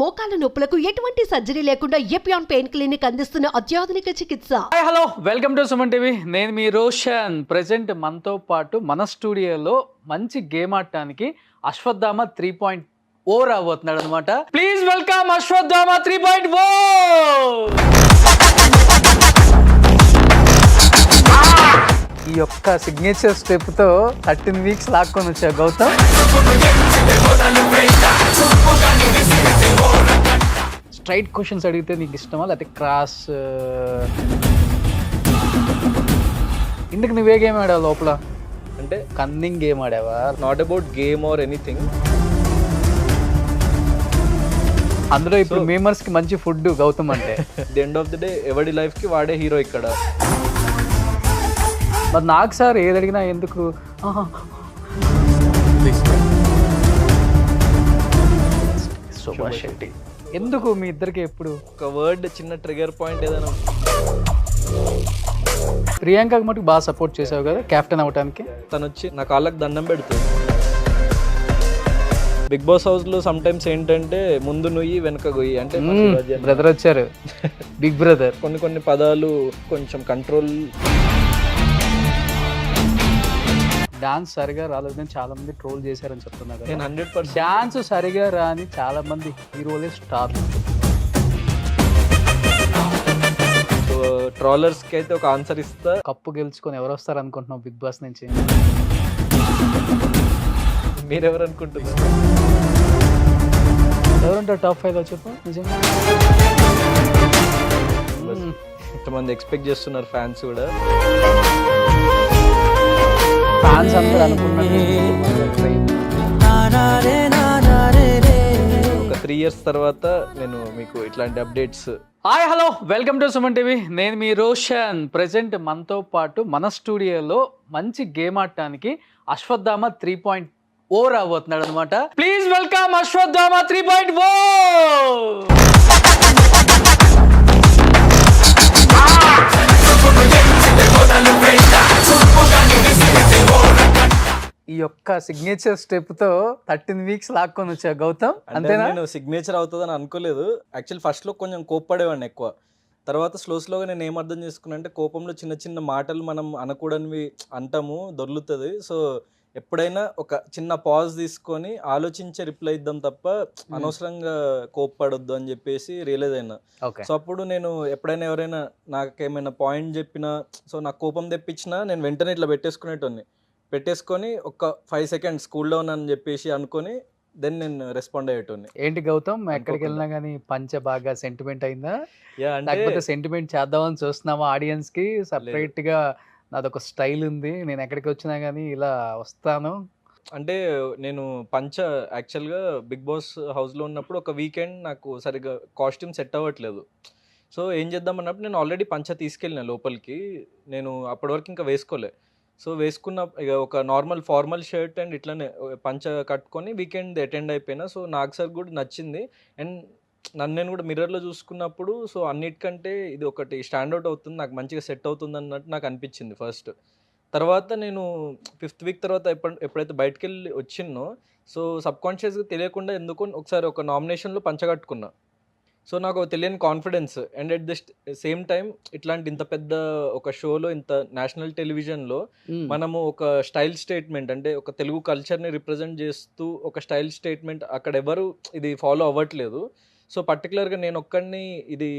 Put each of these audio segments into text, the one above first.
మోకాల నొప్పులకు ఎటువంటి సర్జరీ లేకుండా ఎపియాన్ పెయిన్ క్లినిక్ అందిస్తున్న అత్యాధునిక చికిత్స. Hi hello welcome to Suman TV. నేను మీ రోషన్. ప్రెజెంట్ మనతో పాటు మన స్టూడియోలో మంచి గేమ్ ఆడటానికి అశ్వత్థామ 3.0 రాబోతున్నాడు అనమాట. Please welcome Ashwatthama 3.0. ఈ యొక్క సిగ్నేచర్ స్టెప్ తో 13 వీక్స్ లాక్కొని వచ్చా గౌతమ్. స్ట్రైట్ క్వశ్చన్స్ అడిగితే నీకు ఇష్టమా లేకపోతే క్రాస్? ఇందుకు నువ్వే గేమ్ ఆడావు లోపల? అంటే కన్నింగ్ గేమ్ ఆడావా? Not about game or anything. అందులో ఇప్పుడు మేమర్స్ కి మంచి ఫుడ్ గౌతమ్ అంటే. The end of the day ఎవరి లైఫ్ కి వాడే హీరో ఇక్కడ. మరి నాకు సార్ ఏది అడిగినా ఎందుకు శోభా శెట్టి ఎందుకు మీ ఇద్దరికి ఎప్పుడు? ఒక వర్డ్ చిన్న ట్రిగర్ పాయింట్ ఏదైనా. ప్రియాంకకి మటుకు బాగా సపోర్ట్ చేసావు కదా కెప్టెన్ అవడానికి. తను వచ్చి నా కాళ్ళకి దండం పెడుతుంది. బిగ్ బాస్ హౌస్ లో సమ్ టైమ్స్ ఏంటంటే ముందు నుయ్యి వెనక గొయ్యి అంటే బ్రదర్ వచ్చారు బిగ్ బ్రదర్. కొన్ని పదాలు కొంచెం కంట్రోల్. డాన్స్ సరిగా రాలేదని చాలా మంది ట్రోల్ చేశారని చెప్తున్నారు. నేను 100% డాన్స్ సరిగా రాని చాలా మంది హీరోలే స్టార్. ట్రోలర్స్ కి అయితే ఒక ఆన్సర్ ఇస్తా. కప్పు గెలుచుకొని ఎవరు వస్తారు అనుకుంటున్నావు బిగ్ బాస్ నుంచి? మీరెవరు అనుకుంటున్నారు? ఎవరుంటారు టాప్ 5 లో చెప్పు నిజంగా. ఇంతమంది ఎక్స్పెక్ట్ చేస్తున్నారు ఫ్యాన్స్ కూడా. ఫ్యాన్స్ అందరూ అనుకున్నారు ఒక 3 years తర్వాత నేను మీకు ఇట్లాంటి updates. Hi hello welcome to Suman TV. నేను మీ రోషన్. ప్రెజెంట్ మనతో పాటు మన స్టూడియోలో మంచి గేమ్ ఆడటానికి అశ్వత్థామ 3.0 రాబోతున్నాడు అనమాట. Please welcome Ashwatthama 3.0. ఈ యొక్క సిగ్నేచర్ స్టెప్ తో 13 వీక్స్ లాక్కొని వచ్చా గౌతమ్. అంతేనా? నేను సిగ్నేచర్ అవుతుందని అనుకోలేదు. యాక్చువల్ ఫస్ట్ లో కొంచెం కోప్పడేవాడిని ఎక్కువ. తర్వాత స్లోగా నేను ఏం అర్థం చేసుకున్నా అంటే కోపంలో చిన్న చిన్న మాటలు మనం అనకూడనివి అంటాము, దొర్లుతుంది. సో ఎప్పుడైనా ఒక చిన్న పాజ్ తీసుకొని ఆలోచించే రిప్లై ఇద్దాం తప్ప అనవసరంగా కోప్పడొద్దు అని చెప్పేసి రియలైజ్ అయినా. సో అప్పుడు నేను ఎప్పుడైనా ఎవరైనా నాకేమైనా పాయింట్ చెప్పినా, సో నాకు కోపం తెప్పించినా నేను వెంటనే ఇట్లా పెట్టేసుకొని ఒక 5 seconds కూల్ డౌన్ అని చెప్పేసి అనుకొని దెన్ నేను రెస్పాండ్ అయ్యేటోని. ఏంటి గౌతమ్ ఎక్కడికి వెళ్ళినా కానీ పంచ బాగా సెంటిమెంట్ అయిందా? అంటే లేకపోతే సెంటిమెంట్ చేద్దామని చూస్తున్నావా ఆడియన్స్ కి? సపరేట్ గా నాదొక స్టైల్ ఉంది, నేను ఎక్కడికి వచ్చినా కానీ ఇలా వస్తాను అంటే నేను పంచ యాక్చువల్గా బిగ్ బాస్ హౌస్లో ఉన్నప్పుడు ఒక వీకెండ్ నాకు సరిగ్గా కాస్ట్యూమ్ సెట్ అవ్వట్లేదు. సో ఏం చేద్దాం అన్నప్పుడు నేను ఆల్రెడీ పంచ తీసుకెళ్ళిన లోపలికి. నేను అప్పటి వరకు ఇంకా వేసుకోలే. సో వేసుకున్న ఇక ఒక నార్మల్ ఫార్మల్ షర్ట్ అండ్ ఇట్లానే పంచ కట్టుకొని వీకెండ్ అటెండ్ అయిపోయినా. సో నాకు సార్ కూడా నచ్చింది. అండ్ నన్ను నేను కూడా మిర్రర్లో చూసుకున్నప్పుడు సో అన్నిటికంటే ఇది ఒకటి స్టాండ్అవుట్ అవుతుంది, నాకు మంచిగా సెట్ అవుతుంది అన్నట్టు నాకు అనిపించింది ఫస్ట్. తర్వాత నేను 5th వీక్ తర్వాత ఎప్పుడైతే బయటకు వెళ్ళి వచ్చిన్నో సో సబ్కాన్షియస్గా తెలియకుండా ఎందుకో ఒకసారి ఒక నామినేషన్లో పంచగట్టుకున్నా. సో నాకు తెలియని confidence. And at the same time ఇట్లాంటి ఇంత పెద్ద ఒక షోలో, ఇంత నేషనల్ టెలివిజన్లో మనము ఒక స్టైల్ స్టేట్మెంట్ అంటే ఒక తెలుగు కల్చర్ని రిప్రజెంట్ చేస్తూ ఒక స్టైల్ స్టేట్మెంట్ అక్కడ ఎవరు ఇది ఫాలో అవ్వట్లేదు. సో పర్టికులర్గా నేను ఒక్కడిని ఇది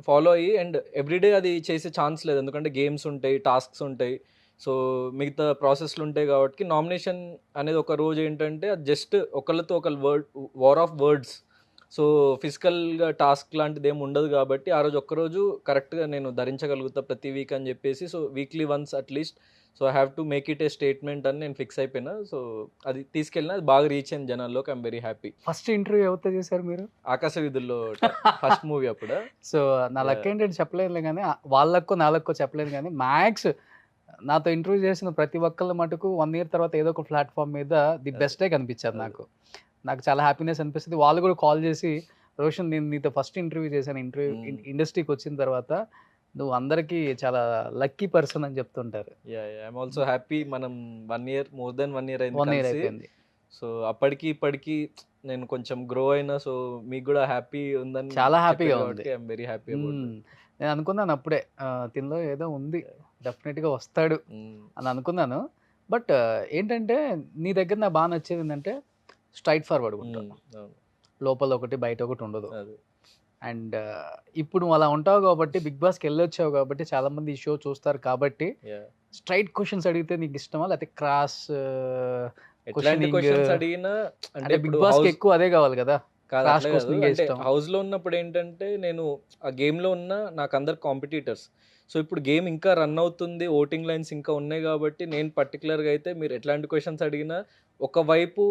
ఫాలో అయ్యి అండ్ ఎవ్రీడే అది చేసే ఛాన్స్ లేదు, ఎందుకంటే గేమ్స్ ఉంటాయి, టాస్క్స్ ఉంటాయి, సో మిగతా ప్రాసెస్లు ఉంటాయి. కాబట్టి నామినేషన్ అనేది ఒక రోజు ఏంటంటే అది జస్ట్ ఒకళ్ళతో ఒకళ్ళు వార్ ఆఫ్ వర్డ్స్. సో ఫిజికల్గా టాస్క్ లాంటిది ఏమి ఉండదు కాబట్టి ఆ రోజు ఒక్కరోజు కరెక్ట్గా నేను ధరించగలుగుతా ప్రతి వీక్ అని చెప్పేసి. So weekly once at least so I have to make it A statement అని నేను ఫిక్స్ అయిపోయినా. సో అది తీసుకెళ్ళినా అది బాగా రీచ్ అయింది జనాల్లోకి. I'm very happy. First interview ఎవరితో చేశారు మీరు? ఆకాశ వీధుల్లో ఫస్ట్ మూవీ అప్పుడు. సో నా లక్ ఏంటంటే చెప్పలేదు కానీ వాళ్ళక్కో నాలక్కో చెప్పలేదు కానీ మ్యాక్స్ నాతో ఇంటర్వ్యూ చేసిన ప్రతి ఒక్కళ్ళ మటుకు 1 year తర్వాత ఏదో ఒక ప్లాట్ఫామ్ మీద ది బెస్టే కనిపించారు. నాకు చాలా హ్యాపీనెస్ అనిపిస్తుంది. వాళ్ళు కూడా కాల్ చేసి రోషన్ నేను నీతో ఫస్ట్ ఇంటర్వ్యూ చేశాను, ఇండస్ట్రీకి వచ్చిన తర్వాత నువ్వు అందరికీ చాలా లక్కీ పర్సన్ అని చెప్తుంటారు. I'm also happy. మనం 1 year, మోర్ దెన్ 1 year అయిపోయింది. సో అప్పటికి ఇప్పటికి నేను కొంచెం గ్రో అయినా, సో మీకు కూడా హ్యాపీ ఉందని చాలా హ్యాపీగా చెప్పారు ఉంది. కాబట్టి ఐఎమ్ వెరీ హ్యాపీ అబౌట్ నేను అనుకున్నాను అప్పుడే తినలో ఏదో ఉంది, డెఫినెట్గా వస్తాడు అని అనుకున్నాను. బట్ ఏంటంటే నీ దగ్గర నాకు బాగా నచ్చేది ఏంటంటే స్ట్రైట్ ఫార్వర్డ్ ఉంటావు, లోపల ఒకటి బయట ఒకటి ఉండదు. అండ్ ఇప్పుడు నువ్వు అలా ఉంటావు కాబట్టి, బిగ్ బాస్కి వెళ్ళొచ్చావు కాబట్టి, చాలా మంది ఈ షో చూస్తారు కాబట్టి స్ట్రైట్ క్వశ్చన్స్ అడిగితే నీకు ఇష్టమా, లేకపోతే క్రాస్ ఎట్లాంటి క్వశ్చన్స్ అడిగినా అంటే బిగ్ బాస్కి ఎక్కువ అదే కావాలి కదా. కాదు Cross అట్లా కాదు. questioning అంటే ఇష్టం. హౌస్ లో ఉన్నప్పుడు ఏంటంటే నేను ఆ గేమ్ లో ఉన్న నాకు అందరు కాంపిటీటర్స్. సో ఇప్పుడు గేమ్ ఇంకా రన్ అవుతుంది, ఓటింగ్ లైన్స్ ఇంకా ఉన్నాయి కాబట్టి నేను పర్టికులర్ గా అయితే మీరు ఎట్లాంటి క్వశ్చన్స్ అడిగినా ఒకవైపు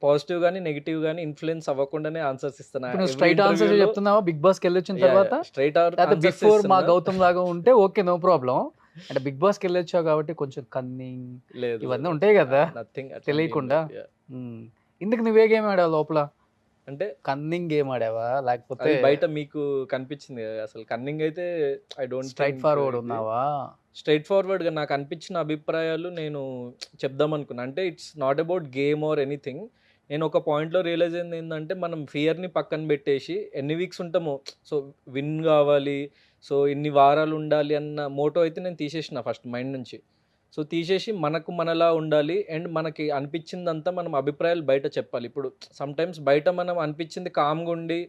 పాజిటివ్ గానీ నెగిటివ్ గానీ ఇన్ఫ్లుయెన్స్ అవ్వకుండానే ఆన్సర్స్ ఇస్తాను. ఇప్పుడు నువ్వు స్ట్రైట్ ఆన్సర్ చెప్తున్నావా బిగ్ బాస్కి వెళ్ళొచ్చిన తర్వాత, స్ట్రైట్ లేకపోతే బిఫోర్ మా గౌతమ్ లాగా ఉంటే ఓకే నో ప్రాబ్లం. అంటే బిగ్ బాస్కి వెళ్ళొచ్చావు కాబట్టి కొంచెం కన్నింగ్ లేదు ఇవన్నీ ఉంటాయి కదా నథింగ్ తెలియకుండా. ఇందుకు నువ్వే గేమ్ ఆడావు లోపల, అంటే కన్నింగ్ గేమ్ ఆడావా లేకపోతే అది బయట మీకు కనిపించింది కదా. అసలు కన్నింగ్ అయితే ఐ డోంట్ స్ట్రైట్ ఫార్వర్డ్ ఉన్నావా? స్ట్రైట్ ఫార్వర్డ్గా నాకు అనిపించిన అభిప్రాయాలు నేను చెప్దాం అనుకున్నా. అంటే it's not about game or anything. నేను ఒక పాయింట్లో రియలైజ్ అయింది ఏంటంటే మనం ఫియర్ని పక్కన పెట్టేసి ఎన్ని వీక్స్ ఉంటామో, సో విన్ కావాలి, సో ఇన్ని వారాలు ఉండాలి అన్న మోటో అయితే నేను తీసేసిన ఫస్ట్ మైండ్ నుంచి. సో తీసేసి మనకు మనలా ఉండాలి అండ్ మనకి అనిపించిందంతా మనం అభిప్రాయాలు బయట చెప్పాలి. ఇప్పుడు సమ్టైమ్స్ బయట మనం అనిపించింది కామ్గా ఉండి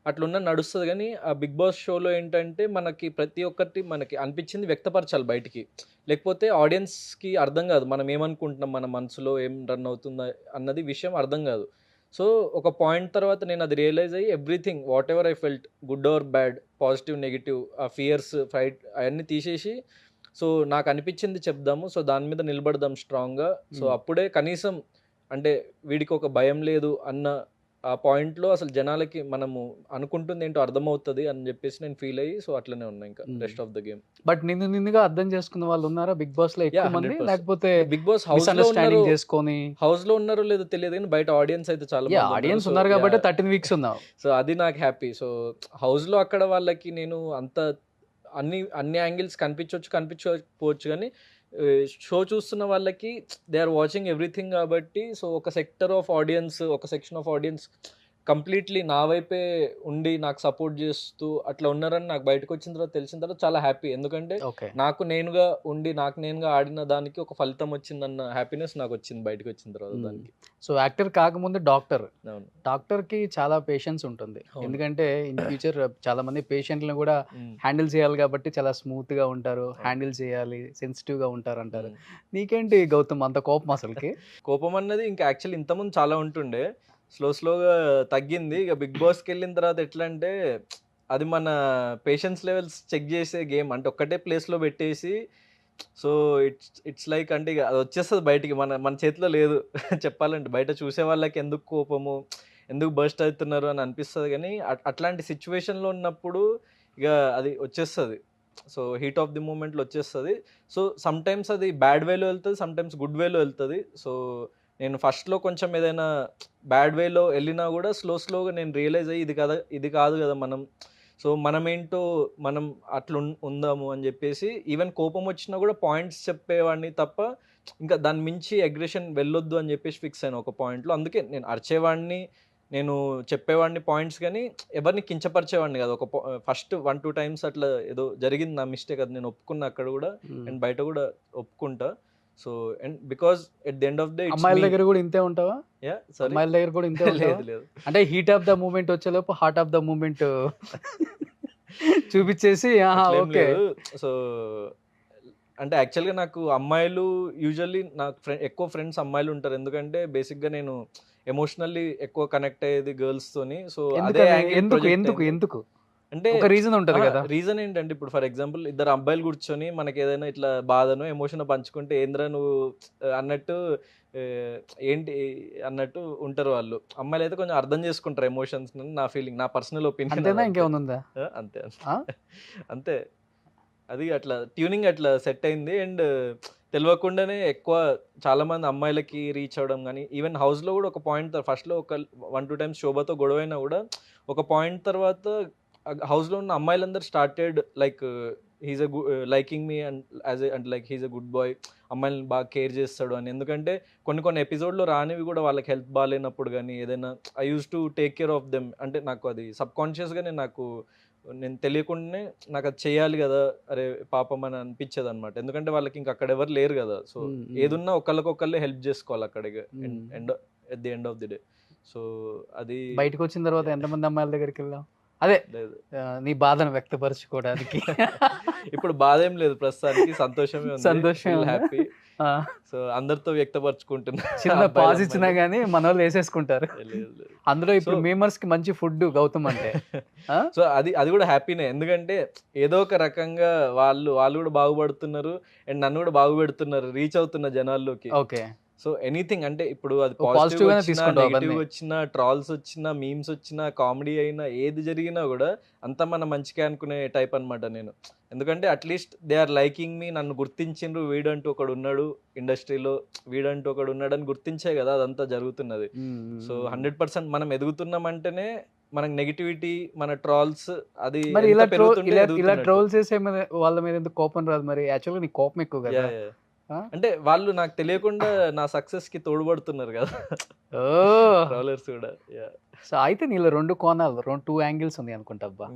అట్లున్న నడుస్తుంది, కానీ ఆ బిగ్ బాస్ షోలో ఏంటంటే మనకి ప్రతి ఒక్కటి మనకి అనిపించింది వ్యక్తపరచాలి బయటికి, లేకపోతే ఆడియన్స్కి అర్థం కాదు మనం ఏమనుకుంటున్నాం, మన మనసులో ఏం రన్ అవుతుందా అన్నది విషయం అర్థం కాదు. సో ఒక పాయింట్ తర్వాత నేను అది రియలైజ్ అయ్యి everything what ever I felt, good or bad, positive negative, ఆ ఫియర్స్ ఫైట్ అవన్నీ తీసేసి సో నాకు అనిపించింది చెప్దాము, సో దాని మీద నిలబడదాం స్ట్రాంగ్గా. సో అప్పుడే కనీసం అంటే వీడికి ఒక భయం లేదు అన్న ఆ పాయింట్లో అసలు జనాలకి మనము అనుకుంటుంది ఏంటో అర్థమవుతుంది అని చెప్పేసి నేను ఫీల్ అయ్యి సో అట్లనే ఉన్నా ఇంకా rest of the game. But నిన్నుగా అర్థం చేసుకున్న వాళ్ళు ఉన్నారా బిగ్ బాస్ లో ఎక్కువ మంది, 100%. లేకపోతే బిగ్ బాస్ హౌస్ లో అండర్స్టాండింగ్ చేసుకొని? హౌస్ లో ఉన్నారో లేదో తెలియదు కానీ బయట ఆడియన్స్ అయితే చాలా ఆడియన్స్ ఉన్నారు కాబట్టి 13 వీక్స్ ఉన్నావు. సో అది నాకు హ్యాపీ. సో హౌస్ లో అక్కడ వాళ్ళకి నేను అంత అన్ని యాంగిల్స్ కనిపించకపోవచ్చు కానీ షో చూస్తున్న వాళ్ళకి దే ఆర్ వాచింగ్ ఎవ్రీథింగ్ కాబట్టి సో ఒక సెక్షన్ ఆఫ్ ఆడియన్స్ కంప్లీట్లీ నా వైపే ఉండి నాకు సపోర్ట్ చేస్తూ అట్లా ఉన్నారని నాకు బయటకు వచ్చిన తర్వాత తెలిసిన తర్వాత చాలా హ్యాపీ. ఎందుకంటే నాకు నేనుగా ఉండి నాకు నేనుగా ఆడిన దానికి ఒక ఫలితం వచ్చిందన్న హ్యాపీనెస్ నాకు వచ్చింది బయటకు వచ్చిన తర్వాత దానికి. సో యాక్టర్ కాకముందు డాక్టర్ కి చాలా పేషెన్స్ ఉంటుంది, ఎందుకంటే ఇన్ ఫ్యూచర్ చాలా మంది పేషెంట్లను కూడా హ్యాండిల్ చేయాలి కాబట్టి చాలా స్మూత్ గా ఉంటారు, హ్యాండిల్ చేయాలి, సెన్సిటివ్ గా ఉంటారు అంటారు. నీకేంటి గౌతమ్ అంత కోపం? అసలుకి కోపం అన్నది ఇంకా యాక్చువల్లీ ఇంతకుముందు చాలా ఉంటుండే, స్లోగా తగ్గింది. ఇక బిగ్ బాస్కి వెళ్ళిన తర్వాత ఎట్లా అంటే అది మన పేషెన్స్ లెవెల్స్ చెక్ చేసే గేమ్. అంటే ఒక్కటే ప్లేస్లో పెట్టేసి సో ఇట్స్ లైక్ అంటే ఇక అది వచ్చేస్తుంది బయటికి, మన చేతిలో లేదు చెప్పాలంటే. బయట చూసే వాళ్ళకి ఎందుకు కోపము, ఎందుకు బర్స్ట్ అవుతున్నారు అని అనిపిస్తుంది, కానీ అట్లాంటి సిచ్యువేషన్లో ఉన్నప్పుడు ఇక అది వచ్చేస్తుంది. సో హీట్ ఆఫ్ ది మూమెంట్లో వచ్చేస్తుంది. సో సమ్టైమ్స్ అది బ్యాడ్ వేలో వెళ్తుంది, సమ్టైమ్స్ గుడ్ వేలో వెళ్తుంది. సో నేను ఫస్ట్లో కొంచెం ఏదైనా బ్యాడ్ వేలో వెళ్ళినా కూడా స్లోగా నేను రియలైజ్ అయ్యి ఇది కాదు కదా మనం, సో మనమేంటో మనం అట్లా ఉందాము అని చెప్పేసి ఈవెన్ కోపం వచ్చినా కూడా పాయింట్స్ చెప్పేవాడిని తప్ప ఇంకా దాని మించి అగ్రెషన్ వెళ్ళొద్దు అని చెప్పేసి ఫిక్స్ అయిన ఒక పాయింట్లో. అందుకే నేను అరిచేవాడిని, నేను చెప్పేవాడిని పాయింట్స్, కానీ ఎవరిని కించపరిచేవాడిని కాదు. ఒక ఫస్ట్ 1-2 టైమ్స్ అట్లా ఏదో జరిగింది నా మిస్టేక్, అది నేను ఒప్పుకున్నా అక్కడ కూడా అండ్ బయట కూడా ఒప్పుకుంటా. So and because at the end of the అమ్మాయిల దగ్గర కూడా ఇంతే ఉంటావా? అమ్మాయిల దగ్గర కూడా ఇంతే లేదు అంటే హీట్ ఆఫ్ ద మూమెంట్ వచ్చేలోపు హార్ట్ ఆఫ్ ద మూమెంట్ చూపించేసి ఓకే. సో అంటే యాక్చువల్గా నాకు అమ్మాయిలు యూజువల్లీ నాకు ఎక్కువ ఫ్రెండ్స్ అమ్మాయిలు ఉంటారు, ఎందుకంటే బేసిక్గా నేను ఎమోషనల్లీ ఎక్కువ కనెక్ట్ అయ్యేది గర్ల్స్ తోని. సో అదే ఎందుకు అంటే ఒక రీజన్ ఉంటుంది కదా. రీజన్ ఏంటంటే ఇప్పుడు ఫర్ ఎగ్జాంపుల్ ఇద్దరు అబ్బాయిలు కూర్చొని మనకి ఏదైనా ఇట్లా బాధను ఎమోషన్ పంచుకుంటే ఏంద్రా నువ్వు అన్నట్టు ఏంటి అన్నట్టు ఉంటారు వాళ్ళు. అమ్మాయిలు అయితే కొంచెం అర్థం చేసుకుంటారు ఎమోషన్స్, నా ఫీలింగ్, నా పర్సనల్ ఒపీనియన్. ఇంకేముందా? అంతే అంతే అది అట్లా ట్యూనింగ్ అట్లా సెట్ అయింది. అండ్ తెలియకుండానే ఎక్కువ చాలా మంది అమ్మాయిలకి రీచ్ అవ్వడం, కానీ ఈవెన్ హౌస్లో కూడా ఒక పాయింట్ ఫస్ట్లో ఒక 1-2 టైమ్స్ శోభతో గొడవైనా కూడా ఒక పాయింట్ తర్వాత హౌస్లో ఉన్న అమ్మాయిలందరూ started like he's a liking me and as అంటే like he's a good boy, అమ్మాయిని బాగా కేర్ చేస్తాడు అని. ఎందుకంటే కొన్ని ఎపిసోడ్లో రానివి కూడా వాళ్ళకి హెల్త్ బాగాలేనప్పుడు కానీ ఏదైనా I use to take care of them. అంటే నాకు అది సబ్కాన్షియస్గానే నేను తెలియకుండానే నాకు అది చేయాలి కదా, అరే పాపం అని అనిపించేది అనమాట. ఎందుకంటే వాళ్ళకి ఇంకా అక్కడ ఎవరు లేరు కదా. సో ఏదున్నా ఒకళ్ళకొకళ్ళే హెల్ప్ చేసుకోవాలి అక్కడికి end at the end of the day. So అది బయటకు వచ్చిన తర్వాత ఎంతమంది అమ్మాయిల దగ్గరికి వెళ్ళాం? అదే లేదు. నీ బాధను వ్యక్తపరచుకోవడానికి. ఇప్పుడు బాధ ఏం లేదు, ప్రస్తుతానికి సంతోషమే ఉంది, సంతోషమే ఉందా? హ్యాపీ. సో అందరితో వ్యక్తపరచుకుంటున్నా. చిన్న పాజ్ ఇచ్చినా గానీ మన వాళ్ళు వేసేసుకుంటారు. లేదు లేదు. అందులో ఇప్పుడు మీమర్స్ కి మంచి ఫుడ్ గౌతమ్ అంటే. సో అది కూడా హ్యాపీనే. ఎందుకంటే ఏదో ఒక రకంగా వాళ్ళు కూడా బాగుపడుతున్నారు అండ్ నన్ను కూడా బాగుపెడుతున్నారు, రీచ్ అవుతున్న జనాల్లోకి. ఓకే. సో ఎనీథింగ్ అంటే ఇప్పుడు అది పాజిటివ్ పాజిటివ్ గానే వచ్చినా, తీసుకుంటావు నెగిటివ్ అవన్నీ. వచ్చినా, ట్రాల్స్ వచ్చినా, మీమ్స్ వచ్చినా, కామెడీ అయినా, ఏది జరిగినా కూడా అంతా మన మంచిగా అనుకునే టైప్ అనమాట నేను. ఎందుకంటే at least they are liking me, నన్ను గుర్తించిండ్రు, వీడంటూ ఒకడు ఉన్నాడు ఇండస్ట్రీలో, వీడంటూ ఒకడు ఉన్నాడు అని గుర్తించే కదా అదంతా జరుగుతున్నది. సో 100% మనం ఎదుగుతున్నామంటేనే మనకి నెగిటివిటీ, మన ట్రాల్స్ అది మరి ఎంత ఇలా పెరుగుతుంటే ఇలా ఎదుగుతున్నట్టు. ట్రోల్ చేసే వాళ్ళ మీద ఎందుకు కోపం రాదు? మరి యాక్చువల్గా నీకు కోపం ఎక్కువ కదా. Yeah, yeah. అంటే వాళ్ళు నాకు తెలియకుండా నా సక్సెస్ కి తోడ్పడుతున్నారు కదా ఓ ట్రాలర్స్ కూడా. సో అయితే నీలో రెండు కోణాలు, టూ యాంగిల్స్ ఉంది అనుకుంటా. అబ్బా,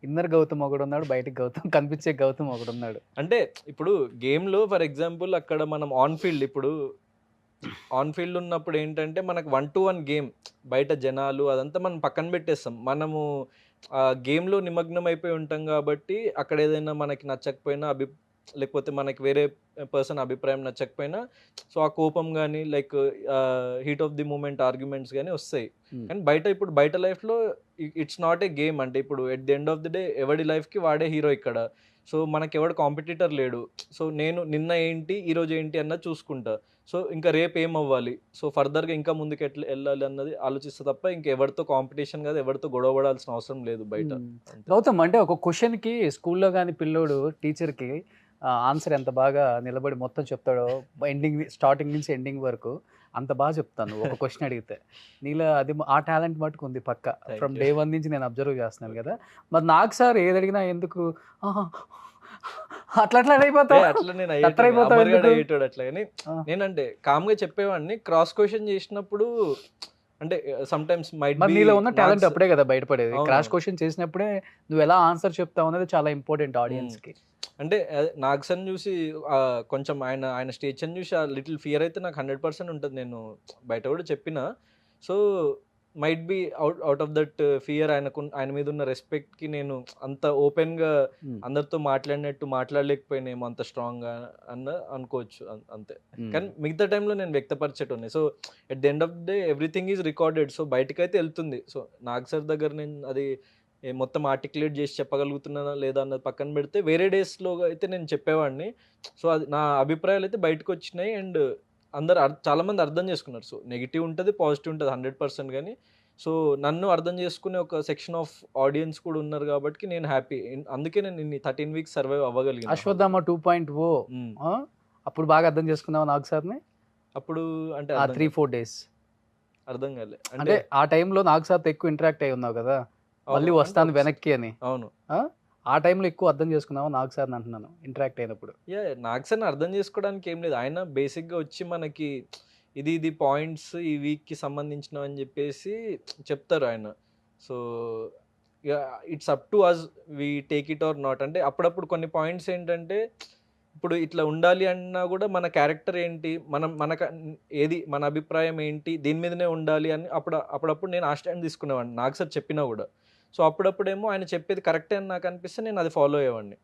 ఇన్నర్ గౌతమ్ ఒకడు ఉన్నాడు, బయటకు గౌతమ్, కనిపించే గౌతమ్ ఒకడు ఉన్నాడు. అంటే ఇప్పుడు గేమ్ లో ఫర్ ఎగ్జాంపుల్ అక్కడ మనం ఆన్ ఫీల్డ్ ఉన్నప్పుడు ఏంటంటే మనకు 1-1 గేమ్, బయట జనాలు అదంతా మనం పక్కన పెట్టేస్తాం. మనము ఆ గేమ్ లో నిమగ్నం అయిపోయి ఉంటాం కాబట్టి అక్కడ ఏదైనా మనకి నచ్చకపోయినా లేకపోతే మనకి వేరే పర్సన్ అభిప్రాయం నచ్చకపోయినా సో ఆ కోపం కానీ like heat of the moment arguments కానీ వస్తాయి. కానీ ఇప్పుడు బయట లైఫ్లో ఇట్స్ నాట్ ఏ గేమ్. అంటే ఇప్పుడు at the end of the day ఎవడి లైఫ్కి వాడే హీరో ఇక్కడ. సో మనకి ఎవడు కాంపిటీటర్ లేడు. సో నేను నిన్న ఏంటి ఈరోజు ఏంటి అన్నది చూసుకుంటా. సో ఇంకా రేపు ఏం అవ్వాలి, సో ఫర్దర్గా ఇంకా ముందుకు ఎట్లా వెళ్ళాలి అన్నది ఆలోచిస్తే తప్ప ఇంకా ఎవరితో కాంపిటీషన్ కాదు, ఎవరితో గొడవ పడాల్సిన అవసరం లేదు బయట. గౌతమ్ అంటే ఒక క్వశ్చన్కి స్కూల్లో కానీ పిల్లోడు టీచర్కి ఆన్సర్ ఎంత బాగా నిలబడి మొత్తం చెప్తాడో, స్టార్టింగ్ నుంచి ఎండింగ్ వరకు అంత బాగా చెప్తాను ఒక క్వశ్చన్ అడిగితే. నీలో అది ఆ టాలెంట్ మటుకు ఉంది పక్క. ఫ్రమ్ డే 1 నుంచి నేను అబ్జర్వ్ చేస్తున్నాను కదా. మరి నాకు సార్ ఏది అడిగినా ఎందుకు అట్లా అయిపోతావు, అట్లా నేను అయిపోతావు అయ్యేటోడు అట్లా. కానీ నేనంటే కామ్గా చెప్పేవాడిని. క్రాస్ క్వశ్చన్ చేసినప్పుడు అంటే సమ్ టైమ్స్ మైట్ బి నీలో ఉన్న టాలెంట్ అప్పుడే కదా బయటపడేది. క్రాష్ క్వశ్చన్ చేసినప్పుడే నువ్వు ఎలా ఆన్సర్ చెప్తావు అనేది చాలా ఇంపార్టెంట్ ఆడియన్స్ కి. అంటే నాగ్సన్ చూసి కొంచెం ఆయన స్టేజ్ అని చూసి ఆ లిటిల్ ఫియర్ అయితే నాకు 100% ఉంటుంది. నేను బయట కూడా చెప్పిన. So might be out of that fear ఆయన మీద ఉన్న రెస్పెక్ట్కి నేను అంత ఓపెన్గా అందరితో మాట్లాడలేకపోయినేమో అంత స్ట్రాంగ్గా అనుకోవచ్చు అంతే. కానీ మిగతా టైంలో నేను వ్యక్తపరిచేటోని. So at the end of the day everything is recorded. So బయటకైతే వెళ్తుంది. సో నాగ్ సార్ దగ్గర నేను అది మొత్తం ఆర్టికులేట్ చేసి చెప్పగలుగుతున్నానా లేదా అన్నది పక్కన పెడితే వేరే డేస్లో అయితే నేను చెప్పేవాడిని. సో అది నా అభిప్రాయాలు అయితే బయటకు వచ్చినాయి అండ్ చాలామంది అర్థం చేసుకున్నారు. సో నెగిటివ్ ఉంటుంది, పాజిటివ్ ఉంటుంది 100%. కానీ సో నన్ను అర్థం చేసుకునే ఒక సెక్షన్ ఆఫ్ ఆడియన్స్ కూడా ఉన్నారు కాబట్టి నేను హ్యాపీ. అందుకే నేను ఇన్ని 13 weeks సర్వైవ్ అవ్వగలిగాను. అశ్వత్థామ 2.0 అప్పుడు బాగా అర్థం చేసుకున్నావు నాగ్ సార్ని? అప్పుడు అంటే 3-4 days అర్థం కాలే. అంటే ఆ టైంలో నాగ్ సార్తో ఎక్కువ ఇంటరాక్ట్ అయి ఉన్నావు కదా, మళ్ళీ వస్తాను వెనక్కి అని. అవును, ఆ టైంలో ఎక్కువ అర్థం చేసుకున్నావు నాగ్ సార్ అంటున్నాను ఇంటరాక్ట్ అయినప్పుడు. నాగ్ సార్ని అర్థం చేసుకోవడానికి ఏం లేదు. ఆయన బేసిక్గా వచ్చి మనకి ఇది పాయింట్స్ ఈ వీక్కి సంబంధించినవి అని చెప్పేసి చెప్తారు ఆయన. So it's up to us we take it or not. అంటే అప్పుడప్పుడు కొన్ని పాయింట్స్ ఏంటంటే ఇప్పుడు ఇట్లా ఉండాలి అన్నా కూడా మన క్యారెక్టర్ ఏంటి, ఏది మన అభిప్రాయం ఏంటి, దీని మీదనే ఉండాలి అని అప్పుడప్పుడు నేను ఆ స్టాండ్ తీసుకునేవాడిని నాగ్ సార్ చెప్పినా కూడా. సో అప్పుడప్పుడేమో ఆయన చెప్పేది కరెక్టే అని నాకు అనిపిస్తే నేను అది ఫాలో అయ్యేవాడిని.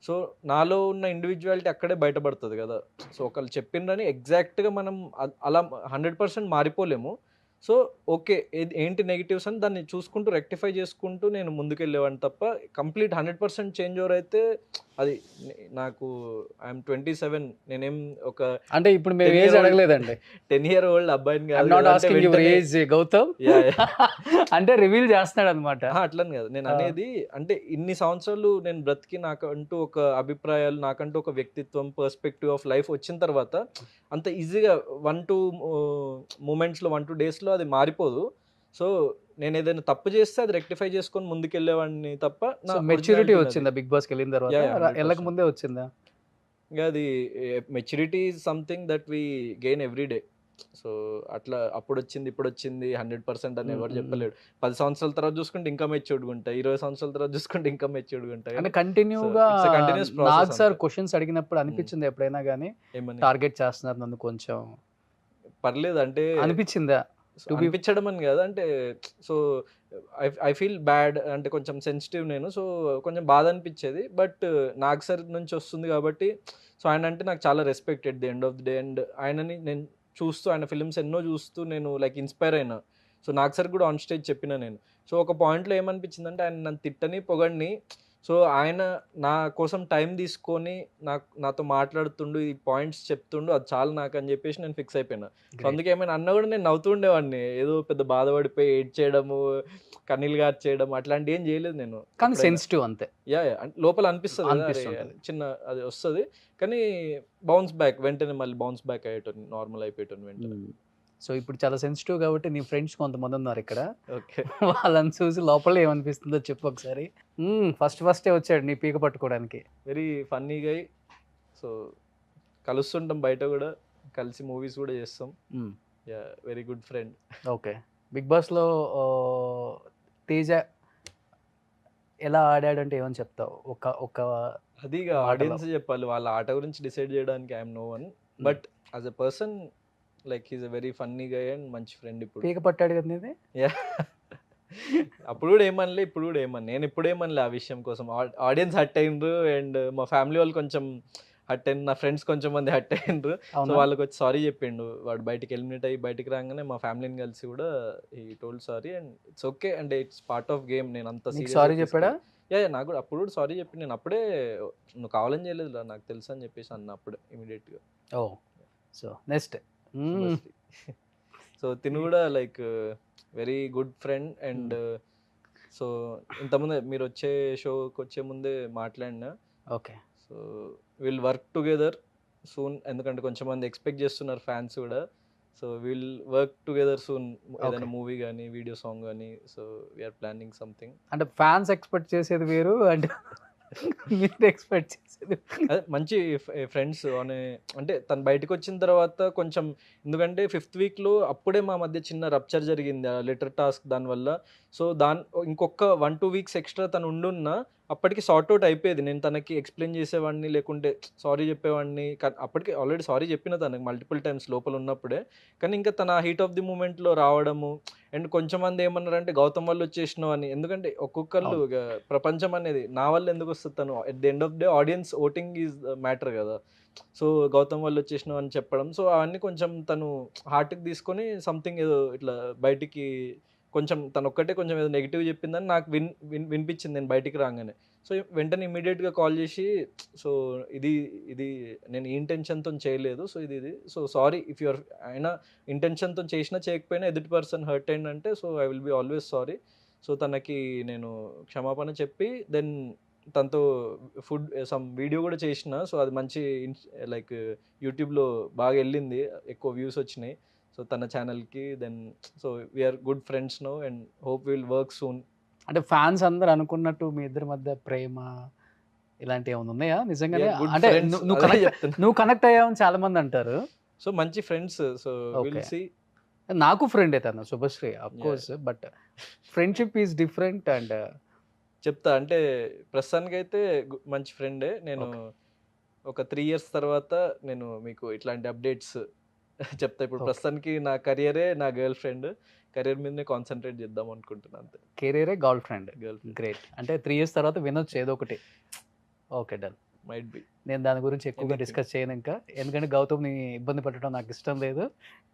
సో నాలో ఉన్న ఇండివిజువాలిటీ అక్కడే బయటపడుతుంది కదా. సో ఒకళ్ళు చెప్పిండ్రని ఎగ్జాక్ట్గా మనం అలా 100% మారిపోలేము. సో ఓకే ఏంటి నెగిటివ్స్ అని దాన్ని చూసుకుంటూ రెక్టిఫై చేసుకుంటూ నేను ముందుకెళ్ళేవాడిని తప్ప కంప్లీట్ 100% చేంజ్ ఓవర్ అయితే అది నాకు ఐఎమ్ 27. నేనేం ఒక అంటే ఇప్పుడు మేము ఏజ్ అడగలేదండి, 10-year-old అబ్బాయిని గౌతమ్ అంటే రివీల్ చేస్తున్నాడు అనమాట. అట్లని కాదు నేను అనేది. అంటే ఇన్ని సంవత్సరాలు నేను బ్రతికి నాకంటూ ఒక అభిప్రాయాలు, నాకంటూ ఒక వ్యక్తిత్వం, పర్స్పెక్టివ్ ఆఫ్ లైఫ్ వచ్చిన తర్వాత అంత ఈజీగా 1-2 మూమెంట్స్లో 1-2 daysలో అది మారిపోదు. సో నేను ఏదైనా తప్పు చేస్తే అది రెక్టిఫై చేసుకొని ముందుకెళ్ళేవాడిని తప్ప సో నా మెచ్యూరిటీ originality వచ్చిందా బిగ్ బాస్కి వెళ్ళిన తర్వాత? Yeah, yeah, 100%. వెళ్ళక ముందే వచ్చిందా? ఇంకా అది maturity is something that we gain every day. So అట్లా అప్పుడు వచ్చింది ఇప్పుడు వచ్చింది 100% అని ఎవరు చెప్పలేడు. 10 సంవత్సరాల తర్వాత చూసుకుంటే ఇంకా మెచ్యూర్డ్గా ఉంటాయి, 20 సంవత్సరాల తర్వాత చూసుకుంటే ఇంకా మెచ్యూర్డ్గా ఉంటాయి. అంటే కంటిన్యూగా it's a continuous process Nag sir అంతే. క్వశ్చన్స్ అడిగినప్పుడు అనిపించింది ఎప్పుడైనా కానీ ఏమని టార్గెట్ చేస్తున్నారు నన్ను కొంచెం పర్లేదు అంటే అనిపించిందా? so to be- అనిపించడం అని కాదు అంటే సో ఐ ఫీల్ బ్యాడ్ అంటే కొంచెం సెన్సిటివ్ నేను, సో కొంచెం బాధ అనిపించేది. బట్ నాగ్ సార్ నుంచి వస్తుంది కాబట్టి సో ఆయన అంటే నాకు చాలా respect at the end of the day. And ఆయనని నేను చూస్తూ ఆయన ఫిల్మ్స్ ఎన్నో చూస్తూ నేను లైక్ ఇన్స్పైర్ అయినా. సో నాగ్ సార్ కూడా ఆన్ స్టేజ్ చెప్పిన నేను. సో ఒక పాయింట్లో ఏమనిపించింది అంటే ఆయన నన్ను తిట్టని పొగడిని, సో ఆయన నా కోసం టైం తీసుకొని నాతో మాట్లాడుతుండు, ఈ పాయింట్స్ చెప్తుండు, అది చాలు నాకు అని చెప్పేసి నేను ఫిక్స్ అయిపోయినా. సో అందుకే ఏమైనా అన్నా కూడా నేను నవ్వుతూ ఉండేవాడిని, ఏదో పెద్ద బాధపడిపోయి ఏడ్ చేయడము, కన్నీళ్ళు గార్చేయడం అట్లాంటివి ఏం చేయలేదు నేను. కానీ సెన్సిటివ్ అంతే. యా లోపల అనిపిస్తుంది కదా, అరే, అనిపిస్తుంటది. చిన్న అది వస్తుంది కానీ బౌన్స్ బ్యాక్ వెంటనే మళ్ళీ బౌన్స్ బ్యాక్ అయ్యేటోని, నార్మల్ అయిపోయేటోని వెంటనే. సో ఇప్పుడు చాలా సెన్సిటివ్ కాబట్టి నీ ఫ్రెండ్స్ కొంతమంది ఉన్నారు ఇక్కడ, ఓకే వాళ్ళని చూసి లోపల ఏమనిపిస్తుందో చెప్పు ఒకసారి. ఫస్టే వచ్చాడు నీ పీక పట్టుకోవడానికి. Very funny guy. సో కలుస్తుంటాం బయట కూడా, కలిసి మూవీస్ కూడా చేస్తాం. Yeah very good friend. Okay, big బాస్లో తేజ ఎలా ఆడాడంటే ఏమని చెప్తావు? ఒక అది మాటలో. ఆడియన్స్ చెప్పాలి, వాళ్ళ ఆట గురించి డిసైడ్ చేయడానికి I'm no one. But as a person like he's a very funny guy and మంచి ఫ్రెండ్. ఇప్పుడు పీక పట్టాడు కదా నీది. యా అప్పుడు కూడా ఏమనలే, ఇప్పుడు కూడా ఏమన్నా, నేను ఇప్పుడు ఏమనలే ఆ విషయం కోసం. ఆడియన్స్ హట్ అయిండ్రు అండ్ మా ఫ్యామిలీ వాళ్ళు కొంచెం హట్ అయింది, నా ఫ్రెండ్స్ కొంచెం మంది హట్ అయిండ్రు. సో అవునా? వాళ్ళకి వచ్చి సారీ చెప్పిండు, వాడు బయటికి ఎలిమినేట్ అయ్యి బయటికి రాగానే మా ఫ్యామిలీని కలిసి కూడా ఈ told sorry and it's okay అంటే ఇట్స్ పార్ట్ ఆఫ్ గేమ్. నేను అంత నీకు serious సారీ గా చెప్పాడా? యా నాకు కూడా అప్పుడు కూడా సారీ చెప్పి, నేను అప్పుడే నువ్వు కావాలని చేయలేదు నాకు తెలుసు అని చెప్పేసి అన్న అప్పుడే ఇమీడియట్గా. ఓ సో నెక్స్ట్. సో తిను కూడా like very good friend. And so ఇంతకుముందే మీరు వచ్చే షోకి వచ్చే ముందే మాట్లాడినా. Okay, so will work together soon, ఎందుకంటే కొంచెం మంది ఎక్స్పెక్ట్ చేస్తున్నారు ఫ్యాన్స్ కూడా. So will work together soon, ఏదైనా మూవీ కానీ వీడియో సాంగ్ కానీ. So we're planning something. అంటే ఫ్యాన్స్ ఎక్స్పెక్ట్ చేసేది వేరు అంటే మీరు ఎక్స్పెక్ట్ చేసేది. అదే మంచి ఫ్రెండ్స్ అనే అంటే తను బయటకు వచ్చిన తర్వాత కొంచెం, ఎందుకంటే 5th వీక్లో అప్పుడే మా మధ్య చిన్న రప్చర్ జరిగింది ఆ లెటర్ టాస్క్ దానివల్ల. సో ఇంకొక 1-2 వీక్స్ ఎక్స్ట్రా తను ఉండున్నా అప్పటికి సార్ట్ అవుట్ అయిపోయేది. నేను తనకి ఎక్స్ప్లెయిన్ చేసేవాడిని, లేకుంటే సారీ చెప్పేవాడిని. అప్పటికి ఆల్రెడీ సారీ చెప్పిన తనకి మల్టిపుల్ టైమ్స్ లోపల ఉన్నప్పుడే. కానీ ఇంకా తన హీట్ ఆఫ్ ది మూమెంట్లో రావడము. అండ్ కొంచెం మంది ఏమన్నారంటే గౌతమ్ వల్ల వచ్చేసినావు అని, ఎందుకంటే ఒక్కొక్కళ్ళు ప్రపంచం అనేది నా వల్ల ఎందుకు వస్తుంది, తను at the end of day audience voting is matter కదా. సో గౌతమ్ వల్ల వచ్చేసినావు అని చెప్పడం, సో అవన్నీ కొంచెం తను హార్ట్కి తీసుకొని సంథింగ్ ఏదో ఇట్లా బయటికి కొంచెం తను ఒక్కటే కొంచెం ఏదో నెగిటివ్ చెప్పిందని నాకు వినిపించింది నేను బయటికి రాగానే. సో వెంటనే ఇమీడియట్గా కాల్ చేసి, సో ఇది నేను ఈ ఇంటెన్షన్తో చేయలేదు, సో ఇది సో సారీ ఇఫ్ యువర్ అయినా ఇంటెన్షన్తో చేసినా చేయకపోయినా ఎదుటి పర్సన్ హర్ట్ అయిందంటే so I will be always sorry. So తనకి నేను క్షమాపణ చెప్పి దెన్ తనతో ఫుడ్ సమ్ వీడియో కూడా చేసిన. సో అది మంచి లైక్ యూట్యూబ్లో బాగా వెళ్ళింది, ఎక్కువ వ్యూస్ వచ్చినాయి. సో తన ఛానల్కి then so we're good friends now and hope will work soon. అంటే ఫ్యాన్స్ అందరు అనుకున్నట్టు మీ ఇద్దరి మధ్య ప్రేమ ఇలాంటివి ఏమైనా ఉన్నాయా నిజంగానే? అంటే నువ్వు కనెక్ట్ అయ్యావని చాలా మంది అంటారు. సో మంచి ఫ్రెండ్స్. So will see. నాకు ఫ్రెండ్ తను Shubhashree of course, but friendship is different. And చెప్తా అంటే ప్రస్తుతానికి అయితే మంచి ఫ్రెండే. నేను ఒక 3 years తర్వాత నేను మీకు ఇట్లాంటి అప్డేట్స్ చెప్తా. ఇప్పుడు ప్రస్తుతానికి నా కెరియరే నా గర్ల్ ఫ్రెండ్, కెరియర్ మీదనే కాన్సన్ట్రేట్ చేద్దాం అనుకుంటున్నాను అంతే. కెరియరే girlfriend. Girlfriend great. అంటే 3 years తర్వాత వినొచ్చు ఏదో ఒకటి. Okay done. Might be. నేను దాని గురించి ఎక్కువగా డిస్కస్ చేయను ఇంకా, ఎందుకంటే గౌతమ్ని ఇబ్బంది పెట్టడం నాకు ఇష్టం లేదు.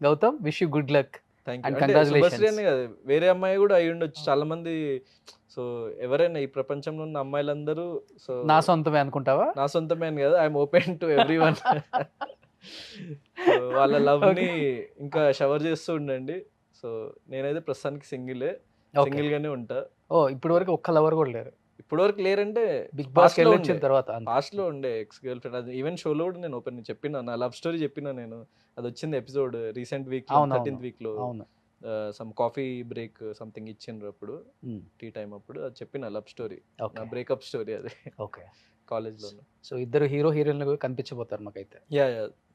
Gautam, wish you good luck. Thank And you. అంటే congratulations. శుభశ్రీ అనే కాదు, వేరే అమ్మాయి కూడా అయి ఉండొచ్చు. చాలా మంది సో ఎవరైనా ఈ ప్రపంచంలో ఉన్న అమ్మాయిలందరూ సో నా సొంతమే అనుకుంటావా? నా సొంతమే అని కదా, ఐఎమ్ ఓపెన్ టు ఎవ్రీవన్. వాళ్ళ లవ్ ని ఇంకా షవర్ చేస్తూ ఉండండి. సో నేనైతే ప్రస్తుతానికి సింగిల్ గానే ఉంటా. ఇప్పటి వరకు ఒక్క లవర్ కూడా లేరు? ఇప్పటి వరకు లేరంటే బిగ్ బాస్ వెళ్ళొచ్చిన తర్వాత పాస్ట్ లో ఉండే ఎక్స్ గర్ల్ ఫ్రెండ్. అది ఈవెన్ షోలో కూడా నేను ఓపెన్ చెప్పిన, నా లవ్ స్టోరీ చెప్పిన నేను. అది వచ్చింది episode recent week 13th week లో. అవును. సమ్ కాఫీ బ్రేక్ సంథింగ్ ఇచ్చిండ్రు అప్పుడు టీ టైం అప్పుడు అది చెప్పిన లవ్ స్టోరీ, నా ఓకే బ్రేకప్ స్టోరీ అది ఓకే. కాలేజ్లో. సో ఇద్దరు హీరో హీరోయిన్లు కనిపించబోతారు మాకైతే. Yeah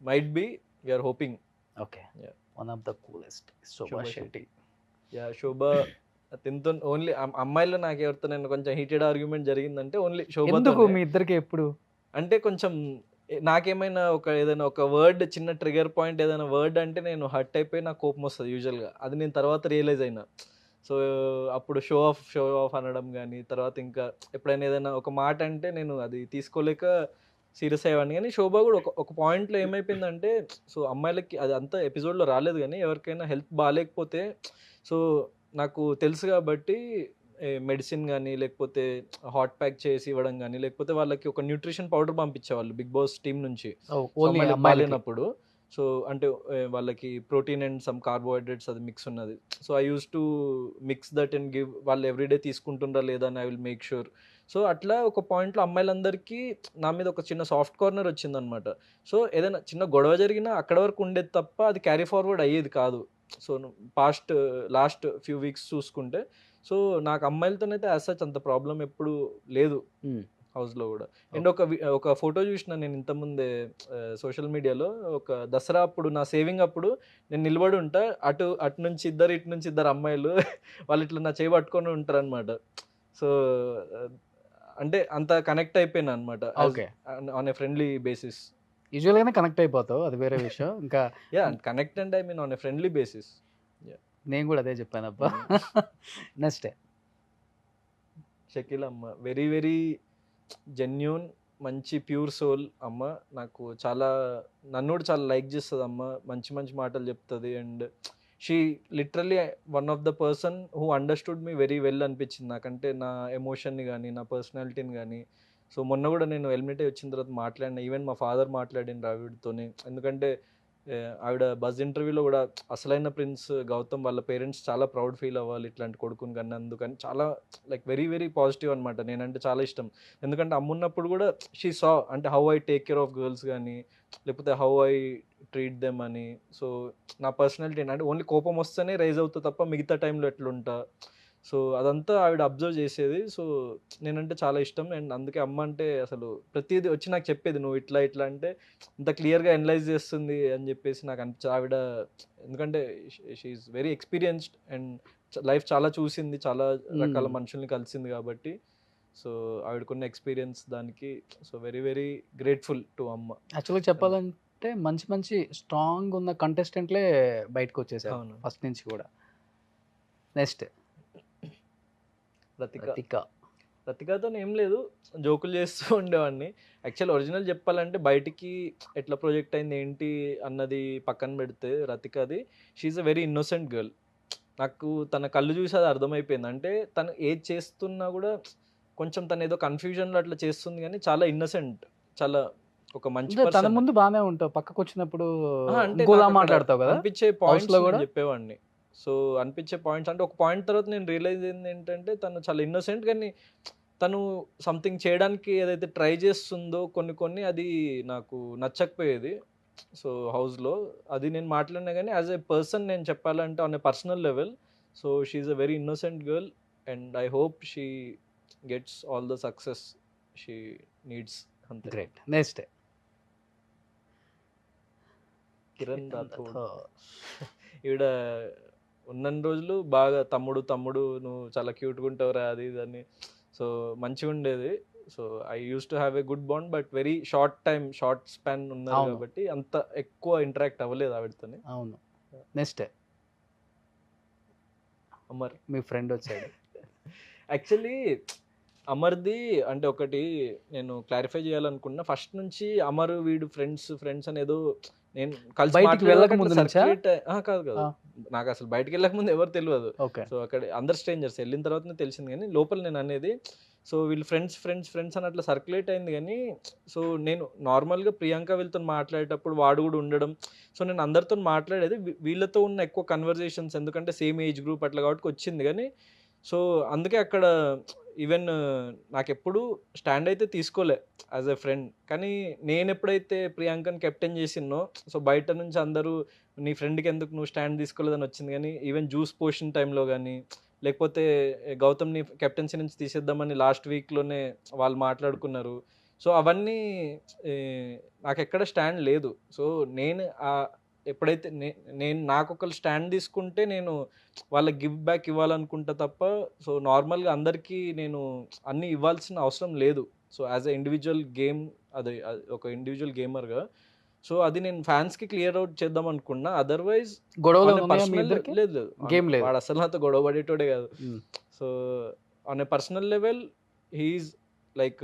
might be, we're hoping. Okay. Yeah. One of the coolest Shobha Shobha Shetty. Yeah Shobha తింతో ఓన్లీ అమ్మాయిలో నాకు ఎవరితో నేను కొంచెం హీటెడ్ ఆర్గ్యుమెంట్ జరిగిందంటే ఓన్లీ శోభ. ఎందుకు మీ ఇద్దరికి ఎప్పుడు? అంటే కొంచెం నాకేమైనా ఏదైనా ఒక వర్డ్, చిన్న ట్రిగర్ పాయింట్ ఏదైనా వర్డ్ అంటే నేను హర్ట్ అయిపోయి నాకు కోపం వస్తుంది యూజువల్గా. అది నేను తర్వాత రియలైజ్ అయినా. సో అప్పుడు షో ఆఫ్ అనడం కానీ, తర్వాత ఇంకా ఎప్పుడైనా ఏదైనా ఒక మాట అంటే నేను అది తీసుకోలేక సీరియస్ అయ్యేవాడిని. కానీ శోభ కూడా ఒక పాయింట్లో ఏమైపోయిందంటే, సో అమ్మాయిలకి అది అంత ఎపిసోడ్లో రాలేదు కానీ ఎవరికైనా హెల్త్ బాగాలేకపోతే సో నాకు తెలుసు కాబట్టి మెడిసిన్ కానీ, లేకపోతే హాట్ ప్యాక్ చేసి ఇవ్వడం కానీ, లేకపోతే వాళ్ళకి ఒక న్యూట్రిషన్ పౌడర్ పంపించేవాళ్ళు బిగ్ బాస్ టీం నుంచి ఓన్లీ అమ్మాయిలకు అమ్మాయిలకి. బాగాలేనప్పుడు. సో అంటే వాళ్ళకి ప్రోటీన్ అండ్ సమ్ కార్బోహైడ్రేట్స్ అది మిక్స్ ఉన్నది. So I use to mix that and give. వాళ్ళు ఎవ్రీడే తీసుకుంటుండ్రా లేదా అని I will make sure. So అట్లా ఒక పాయింట్లో అమ్మాయిలందరికీ నా మీద ఒక చిన్న సాఫ్ట్ కార్నర్ వచ్చిందనమాట. సో ఏదైనా చిన్న గొడవ జరిగినా అక్కడ వరకు ఉండేది తప్ప అది క్యారీ ఫార్వర్డ్ అయ్యేది కాదు. సో లాస్ట్ ఫ్యూ వీక్స్ చూసుకుంటే సో నాకు అమ్మాయిలతోనైతే యాజ్ సచ్ అంత ప్రాబ్లం ఎప్పుడు లేదు హౌస్లో కూడా. అండ్ ఒక ఫోటో చూసిన నేను ఇంతకుముందే సోషల్ మీడియాలో, ఒక దసరా అప్పుడు నా సేవింగ్ అప్పుడు నేను నిలబడి ఉంటా, అటు నుంచి ఇద్దరు, ఇటు నుంచి ఇద్దరు అమ్మాయిలు వాళ్ళు ఇట్లా నా చేయి పట్టుకొని ఉంటారు అనమాట. సో అంటే అంత కనెక్ట్ అయిపోయినా అనమాట okay. On a friendly basis. యూజువల్గానే కనెక్ట్ అయిపోతావు, అది వేరే విషయం. ఇంకా yeah connect and I mean on a friendly basis. నేను కూడా అదే చెప్పాను అబ్బా. నెక్స్ట్ షకీల్ అమ్మ వెరీ వెరీ జెన్యూన్, మంచి ప్యూర్ సోల్ అమ్మ. నాకు నన్ను కూడా చాలా లైక్ చేస్తుంది అమ్మ, మంచి మంచి మాటలు చెప్తుంది. And she literally one of the person who understood me very well అనిపించింది నాకంటే, నా ఎమోషన్ని కానీ, నా పర్సనాలిటీని కానీ. సో మొన్న కూడా నేను ఎలిమినేట్ వచ్చిన తర్వాత మాట్లాడిన, ఈవెన్ మా ఫాదర్ మాట్లాడిన ఆవిడతోనే. ఎందుకంటే ఆవిడ బజ్ ఇంటర్వ్యూలో కూడా అసలైన ప్రిన్స్ గౌతమ్ వాళ్ళ పేరెంట్స్ చాలా ప్రౌడ్ ఫీల్ అవ్వాలి ఇట్లాంటి కొడుకుని కన్నా, అందుకని చాలా లైక్ వెరీ వెరీ పాజిటివ్ అనమాట. నేనంటే చాలా ఇష్టం. ఎందుకంటే అమ్మున్నప్పుడు కూడా షీ సా అంటే how I take care of girls కానీ, లేకపోతే హౌ ఐ ట్రీట్ దెమ్ అని. సో నా పర్సనాలిటీ అంటే ఓన్లీ కోపం వస్తేనే రైజ్ అవుతా తప్ప మిగతా టైంలో ఎట్లుంటా, సో అదంతా ఆవిడ అబ్జర్వ్ చేసేది. సో నేనంటే చాలా ఇష్టం. అండ్ అందుకే అమ్మ అంటే అసలు ప్రతిదీ వచ్చి నాకు చెప్పేది, నువ్వు ఇట్లా అంటే ఇంత క్లియర్గా అనలైజ్ చేస్తుంది అని చెప్పేసి నాకు ఆవిడ. ఎందుకంటే she's very experienced and life చాలా చూసింది, చాలా రకాల మనుషుల్ని కలిసింది కాబట్టి. సో ఆవిడకున్న ఎక్స్పీరియన్స్ దానికి so very very grateful to అమ్మ. యాక్చువల్గా చెప్పాలంటే మంచి మంచి స్ట్రాంగ్ ఉన్న కంటెస్టెంట్లే బయటకు వచ్చేసారు అవును. ఫస్ట్ నుంచి కూడా. నెక్స్ట్ రతికాతో ఏం లేదు, జోకులు చేస్తూ ఉండేవాడిని. యాక్చువల్ ఒరిజినల్ చెప్పాలంటే బయటికి ఎట్లా ప్రొజెక్ట్ అయింది ఏంటి అన్నది పక్కన పెడితే, రతికాది she's a very innocent girl. నాకు తన కళ్ళు చూసి అది అర్థమైపోయింది. అంటే తను ఏది చేస్తున్నా కూడా కొంచెం తను ఏదో కన్ఫ్యూజన్లో అట్లా చేస్తుంది, కానీ చాలా ఇన్నోసెంట్, చాలా ఒక మంచి తన person. ముందు బాగానే ఉంటావు, పక్కకు వచ్చినప్పుడు అంటే ఇంకోలా నాకు అక్కడ మాట్లాడతావు కదా. అనిపించే House లో పాయింట్స్ కూడా? చెప్పేవాడిని. సో అనిపించే పాయింట్స్ అంటే ఒక పాయింట్ తర్వాత నేను రియలైజ్ అయింది ఏంటంటే, తను చాలా ఇన్నోసెంట్, కానీ తను సంథింగ్ చేయడానికి ఏదైతే ట్రై చేస్తుందో కొన్ని అది నాకు నచ్చకపోయేది. సో హౌస్లో అది నేను మాట్లాడినా, కానీ యాజ్ ఏ పర్సన్ నేను చెప్పాలంటే on a personal level, so she's a very innocent girl. And I hope she gets all the success she needs. అంతే. గ్రేట్. నెక్స్ట్ కిరణ్ రాథోడ్. ఈవిడ ఉన్న రోజులు బాగా తమ్ముడు నువ్వు చాలా క్యూట్గా ఉంటావురా అది ఇది అని, సో మంచిగా ఉండేది. So I use to have a good bond, but very short span ఉన్నారు అవును. కాబట్టి అంత ఎక్కువ ఇంటరాక్ట్ అవ్వలేదు ఆవిడతోని. అవును. నెక్స్ట్ అమర్ మీ ఫ్రెండ్ వచ్చాడు. యాక్చువల్లీ అమర్ది అంటే ఒకటి నేను క్లారిఫై చేయాలనుకున్నా. ఫస్ట్ నుంచి అమర్ వీడు ఫ్రెండ్స్ అనేదో నేను కలిసి బయటికి మాట్లాడే వెళ్ళక వరకు ముందు అట్లా నుంచా? కాదు ఆ. నాకు అసలు బయటికి వెళ్ళక ముందు ఎవరు తెలియదు. ఓకే. సో అక్కడ అందరు స్ట్రేంజర్స్, వెళ్ళిన తర్వాతనే తెలిసింది. కానీ లోపల నేను అనేది సో వీళ్ళు ఫ్రెండ్స్ అని అట్లా సర్క్యులేట్ అయింది. కానీ సో నేను నార్మల్గా ప్రియాంక వీళ్ళతో మాట్లాడేటప్పుడు వాడు కూడా ఉండడం, సో నేను అందరితో మాట్లాడేది వీళ్ళతో ఉన్న ఎక్కువ కన్వర్జేషన్స్, ఎందుకంటే సేమ్ ఏజ్ గ్రూప్ అట్లా కాబట్టి వచ్చింది. కానీ సో అందుకే అక్కడ ఈవెన్ నాకెప్పుడు స్టాండ్ అయితే తీసుకోలే యాజ్ ఎ ఫ్రెండ్. కానీ నేను ఎప్పుడైతే ప్రియాంకని కెప్టెన్ చేసినో, సో బయట నుంచి అందరూ నీ ఫ్రెండ్‌కి ఎందుకు నువ్వు స్టాండ్ తీసుకోలేదని వచ్చింది గానీ, ఈవెన్ జ్యూస్ పోషన్ టైంలో గానీ, లేకపోతే గౌతమ్‌ని కెప్టెన్సీ నుంచి తీసేద్దామని లాస్ట్ వీక్‌లోనే వాళ్ళు మాట్లాడుకున్నారు. సో అవన్నీ ఈ నాకెక్కడ స్టాండ్ లేదు. సో నేను ఎప్పుడైతే నేను నాకొకళ్ళు స్టాండ్ తీసుకుంటే నేను వాళ్ళకి గివ్ బ్యాక్ ఇవ్వాలనుకుంటా తప్ప, సో నార్మల్‌గా అందరికీ నేను అన్నీ ఇవ్వాల్సిన అవసరం లేదు. So as a individual game అది ఒక ఇండివిడ్యువల్ గేమర్‌గా. సో అది నేను ఫ్యాన్స్‌కి క్లియర్ ఔట్ చేద్దాం అనుకున్నా. అదర్‌వైజ్ గొడవలు ఆన్ ఎ ఉన్నాయా మీ పర్సనల్ ఇద్దరికి? లేదు లేదు. గేమ్ లేదు. వాడు అసలు నాతో గొడవ పడేటోడే కాదు. హ్మ్. So on a personal level he is like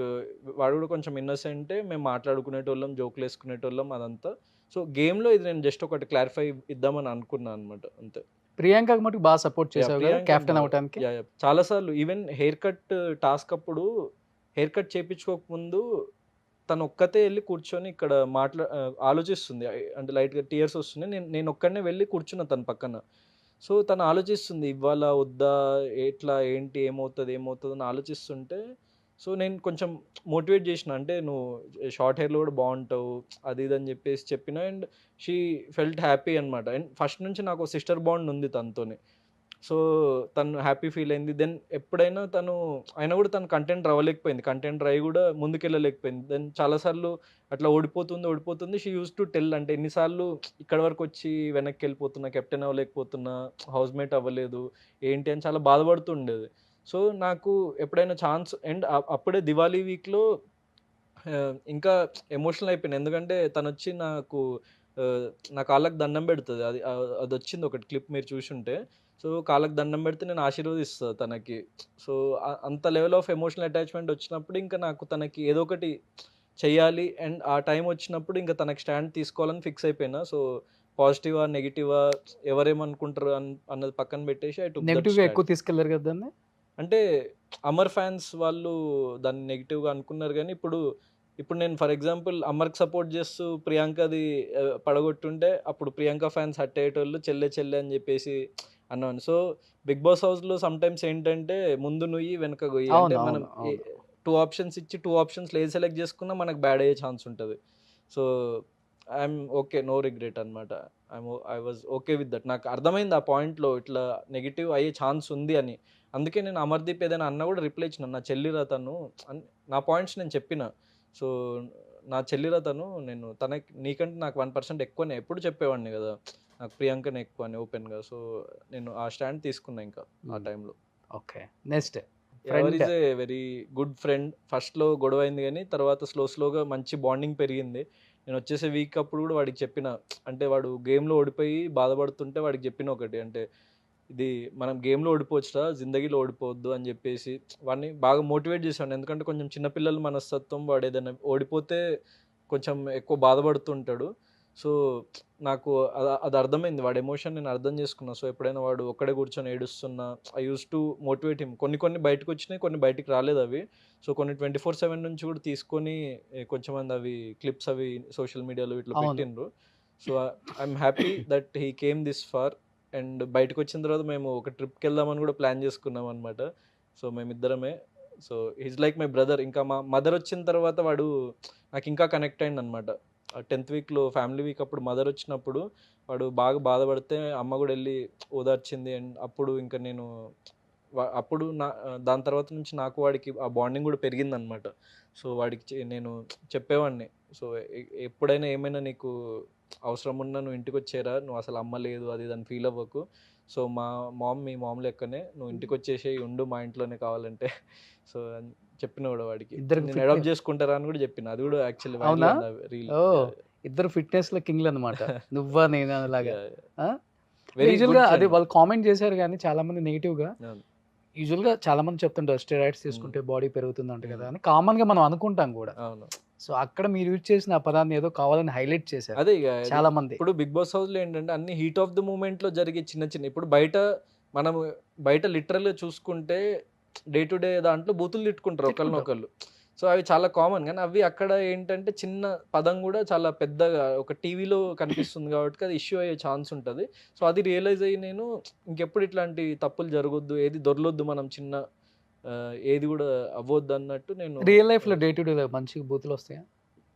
వాడు కూడా కొంచెం ఇన్నోసెంటే. మేము మాట్లాడుకునేటోళ్ళం, జోకులేసుకునేటోళ్ళం అదంతా. సో గేమ్‌లో ఇది నేను జస్ట్ ఒకటి క్లారిఫై ఇద్దామని అనుకున్నా అనమాట అంతే. ప్రియాంకకి మటుకు బాగా సపోర్ట్ యాహ్! చేసావు కదా ప్రియాంక కెప్టెన్ బాగా అవ్వటానికి? యాహ్! చాలా సార్లు ఈవెన్ హెయిర్ కట్ టాస్క్ అప్పుడు హెయిర్ కట్ చేపించుకోకముందు తను ఒక్కతే ఎళ్లి కూర్చొని ఇక్కడ ఆలోచిస్తుంది. అంటే లైట్‌గా టీయర్స్ వస్తున్నాయి. నేనొక్కడినే వెళ్లి కూర్చున్నా తన పక్కన. సో తను ఆలోచిస్తుంది ఇవ్వాలా? వద్దా? ఎట్లా? ఏంటి? ఏమవుతదని ఆలోచిస్తుంటే, సో నేను కొంచెం మోటివేట్ చేషినా. అంటే నువ్వు షార్ట్ హెయిర్‌లో కూడా బావుంటావు. అది ఇది అని చెప్పేసి చెప్పిన. అండ్ షీ ఫెల్ట్ హ్యాపీ అనమాట. అండ్ ఫస్ట్ నుంచి నాకు సిస్టర్ బాండ్ ఉంది తనతోని. సో తను హ్యాపీ ఫీల్ అయింది. దెన్ ఎప్పుడైనా అయినా కూడా తను కంటెంట్ అవ్వలేకపోయింది. కంటెంట్ అయ్యి కూడా ముందుకెళ్ళలేకపోయింది. దెన్ చాలా సార్లు అట్లా ఓడిపోతుంది. She used to tell. అంటే ఎన్ని సార్లు ఇక్కడి వరకొచ్చి వెనక్కెళ్ళిపోతున్నా, కెప్టెన్ అవ్వలేకపోతున్నా, హౌస్‌మేట్ అవ్వలేదు, ఏంటి అని చాలా బాధపడుతుండేది. సో నాకు ఎప్పుడైనా ఛాన్స్ అండ్ అప్పుడే దివాళీ వీక్‌లో ఇంకా ఎమోషనల్ అయిపోయాను. ఎందుకంటే తనొచ్చి నా కాళ్ళకి దండం పెడతది. అదొచ్చింది ఒకటి క్లిప్ మీరు చూసుంటే. సో కాళ్ళకి దండం పెడితే నేను ఆశీర్వదిస్తా తనకి. సో అంత లెవెల్ ఆఫ్ ఎమోషనల్ అటాచ్‌మెంట్ వచ్చినప్పుడు ఇంకా నాకు తనకి ఏదో ఒకటి చెయ్యాలి. అండ్ ఆ టైం వచ్చినప్పుడు ఇంకా తనకి స్టాండ్ తీసుకోవాలని ఫిక్స్ అయిపోయినా. సో పాజిటివా? నెగెటివా? ఎవరేమనుకుంటారు అన్నది పక్కన పెట్టేసి ఐ టుక్ దట్ నెగెటివ్‌గా ఎక్కువ స్టాండ్. తీసుకెళ్లారు కదా దాన్ని? అంటే అమర్ ఫ్యాన్స్ వాళ్ళు దాన్ని నెగెటివ్‌గా అనుకున్నారు గానీ, ఇప్పుడు నేను ఫర్ ఎగ్జాంపుల్ అమర్‌కి సపోర్ట్ చేస్తూ ప్రియాంకది పడగొట్టుంటే, అప్పుడు ప్రియాంక ఫ్యాన్స్ హర్ట్ అయ్యేటోళ్ళు. చెల్లె అని చెప్పేసి అనేవాడిని. సో, 'బిగ్ బాస్' హౌస్‌లో సమ్‌టైమ్స్ ఏంటంటే, ముందు నుయ్యి, వెనక గొయ్యి. అంటే అవును. మనం అవును. అవును. 2 ఆప్షన్స్ ఇచ్చి 2 ఆప్షన్స్‌లో ఏది సెలెక్ట్ చేసుకున్నా మనకు బ్యాడ్ అయ్యే ఛాన్స్ ఉంటది. So, I'm okay. No regret అనమాట. I was okay with that. నాకు అర్థమైంది ఆ పాయింట్‌లో ఇట్లా నెగెటివ్ అయ్యే ఛాన్స్ ఉంది అని. అందుకే నేను అమర్‌దీప్ ఏదైనా అన్నా కూడా రిప్లై ఇచ్చిన. నా చెల్లిరా తను అని నా పాయింట్స్ నేను చెప్పిన. సో, నా చెల్లిరా తను. నీకంటే నాకు 1% ఎక్కువనే ఎప్పుడు చెప్పేవాడిని కదా! నాకు ప్రియాంకనే ఎక్కువ అని ఓపెన్‌గా. సో, నేను ఆ స్టాండ్ తీసుకున్నా ఇంకా ఆ హ్మ్. టైంలో. Okay. Next ever friend. Is a very good friend. ఫస్ట్‌లో గొడవైంది గానీ, తర్వాత స్లోగా మంచి బాండింగ్ పెరిగింది. నేనొచ్చేసే వీక్ అప్పుడు గూడా వాడికి చెప్పిన. అంటే వాడు గేమ్‌లో ఓడిపోయి బాధపడుతుంటే వాడికి చెప్పిన ఒకటి. అంటే ఇది మనం గేమ్‌లో ఓడిపోవచ్చురా, జిందగీలో ఓడిపోవద్దు అని జెప్పేసి వాడిని బాగా మోటివేట్ చేశాను. ఎందుకంటే కొంచెం చిన్న పిల్లల మనస్తత్వం. వాడేదైనా ఓడిపోతే కొంచెం ఎక్కువ బాధపడుతుంటాడు. సో, నాకు అది అర్థమైంది. వాడి ఎమోషన్ నేను అర్థం చేసుకున్నా. సో, ఎప్పుడైనా వాడు ఒక్కడే కూర్చొని ఏడుస్తున్నా I used to motivate him. కొన్ని బయటకొచ్చినాయి. కొన్ని బయటికి రాలేదవి. సో, కొన్ని 24/7 నుంచి కూడా తీసుకొని కొంచెంమంది అవి క్లిప్స్ అవి సోషల్ మీడియాలో ఇట్లా అవును. పెట్టిండ్రు. So, I'm happy that he came this far. And బయటకొచ్చిన తర్వాత మేము ఒక ట్రిప్‌కెళ్దామని కూడా ప్లాన్ చేసుకున్నామనమాట. సో, మేమిద్దరమే. So, he is like my brother. ఇంకా మా మదర్ వచ్చిన తర్వాత వాడు నాకింకా కనెక్ట్ అయిండనమాట. 10థ్ వీక్‌లో ఫ్యామిలీ వీక్ అప్పుడు మదర్ వచ్చినప్పుడు వాడు బాగా బాధపడితే అమ్మ గూడా ఎళ్లి ఓదార్చింది. అండ్ అప్పుడు ఇంకా నేను అప్పుడు దాని తర్వాత నుంచి నాకు వాడికి ఆ బాండింగ్ గూడా పెరిగిందనమాట. సో, వాడికి నేను చెప్పేవాడిని. సో, ఎప్పుడైనా ఏమైనా నీకు అవసరం ఉన్నా నువ్వు ఇంటికొచ్చేయరా. నువ్వసలు అమ్మ లేదు అది ఇది అని ఫీల్ అవ్వకు. సో, మీ మామ్ లెక్కనే. నువ్వు ఇంటికొచ్చేసేయి ఉండు మా ఇంట్లోనే కావాలంటే. సో, అని చెప్పిన గూడా వాడికి. ఇద్దరికి నేను అడాప్ట్ ఫిట్‌నెస్. చేసుకుంటారా అని గూడా చెప్పిన. అది గూడా యాక్చువల్లీ వైరల్ అవునా? అయింది ఆ రీల్. ఓహ్! యాహ్! ఇద్దరు ఫిట్‌నెస్‌లో కింగ్‌లన్నమాట. నువ్వా నేనా లాగా. యాహ్! ఆ? వెరీ గుడ్ యూజువల్‌గా అదే ఫ్రెండ్. వాళ్ళు కామెంట్ చేశారు గానీ చాలామంది నెగెటివ్‌గా. అవును. యూజువల్‌గా చాలామంది చెప్తుంటారు స్టెరాయిడ్స్ హ్మ్. తీసుకుంటే బాడీ పెరుగుతుందంట కదా! హ్మ్. అని కామన్‌గా మనం అనుకుంటాం గూడా. అవును. సో, అక్కడ మీరు యూజ్ చేసిన ఆ పదాన్ని ఏదో కావాలని హైలైట్ చేశారు అదే ఇగ అది చాలామంది. ఇప్పుడు 'బిగ్ బాస్' హౌస్‌లో ఏంటంటే అన్ని హీట్ ఆఫ్ ది మూమెంట్‌లో జరిగే చిన్న ఇప్పుడు మనము బయట లిటరల్‌గా చూసుకుంటే డే టు డే దాంట్లో బూతులు తిట్టుకుంటారు తిట్టుకుంటాం. ఒకళ్ళనొకళ్ళు. సో, అవి చాలా కామన్. కానీ అవి అక్కడ ఏంటంటే చిన్న పదం గూడా చాలా పెద్దగా ఒక టీవీలో కనిపిస్తుంది కాబట్టి అది ఇష్యూ అయ్యే ఛాన్స్ ఉంటది. సో, అది రియలైజ్ అయ్యి నేను ఇంకెప్పుడు ఇట్లాంటి తప్పులు జరగొద్దు. ఏది దొర్లొద్దు మనం ఏది కూడా అవ్వద్దు అన్నట్టు నేను రియల్ లైఫ్ లో డే టు డే మంచిగా బూతులు వస్తాయా?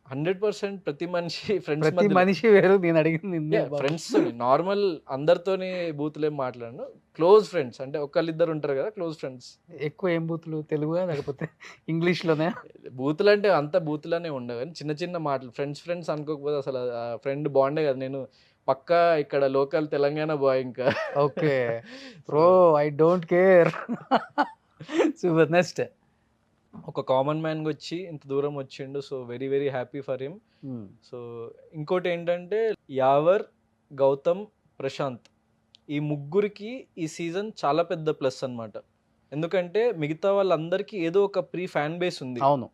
100% ప్రతి మనిషి ఫ్రెండ్స్ ప్రతి మనిషి వేరు, నేను అడిగింది నిన్నే బాబు. ఫ్రెండ్స్ నార్మల్ అందరితోని బూతులేం మాట్లాడను. క్లోజ్ ఫ్రెండ్స్ అంటే ఒకళ్ళిద్దరు ఉంటారు కదా క్లోజ్ ఫ్రెండ్స్. ఎక్కువ ఏం బూతులు, తెలుగుగా లేకపోతే ఇంగ్లీష్ లోనే? బూతులు అంటే అంత బూతులనే ఉండవు కానీ చిన్న చిన్న మాటలు. ఫ్రెండ్స్ అనుకోకపోతే అసలు ఫ్రెండ్ బాండే కదా. నేను పక్కా ఇక్కడ లోకల్ తెలంగాణ బాయ్ ఇంకా. Okay bro, I don't care. Super. Next ఒక కామన్ మ్యాన్గా వచ్చి ఇంత దూరం వచ్చిండు. So very very happy for him. So ఇంకోటి ఏంటంటే యావర్, గౌతమ్, ప్రశాంత్ ఈ ముగ్గురికి ఈ సీజన్ చాలా పెద్ద ప్లస్ అన్నమాట. ఎందుకంటే మిగతా వాళ్ళందరికీ ఏదో ఒక ప్రీ ఫ్యాన్ బేస్ ఉంది. అవును.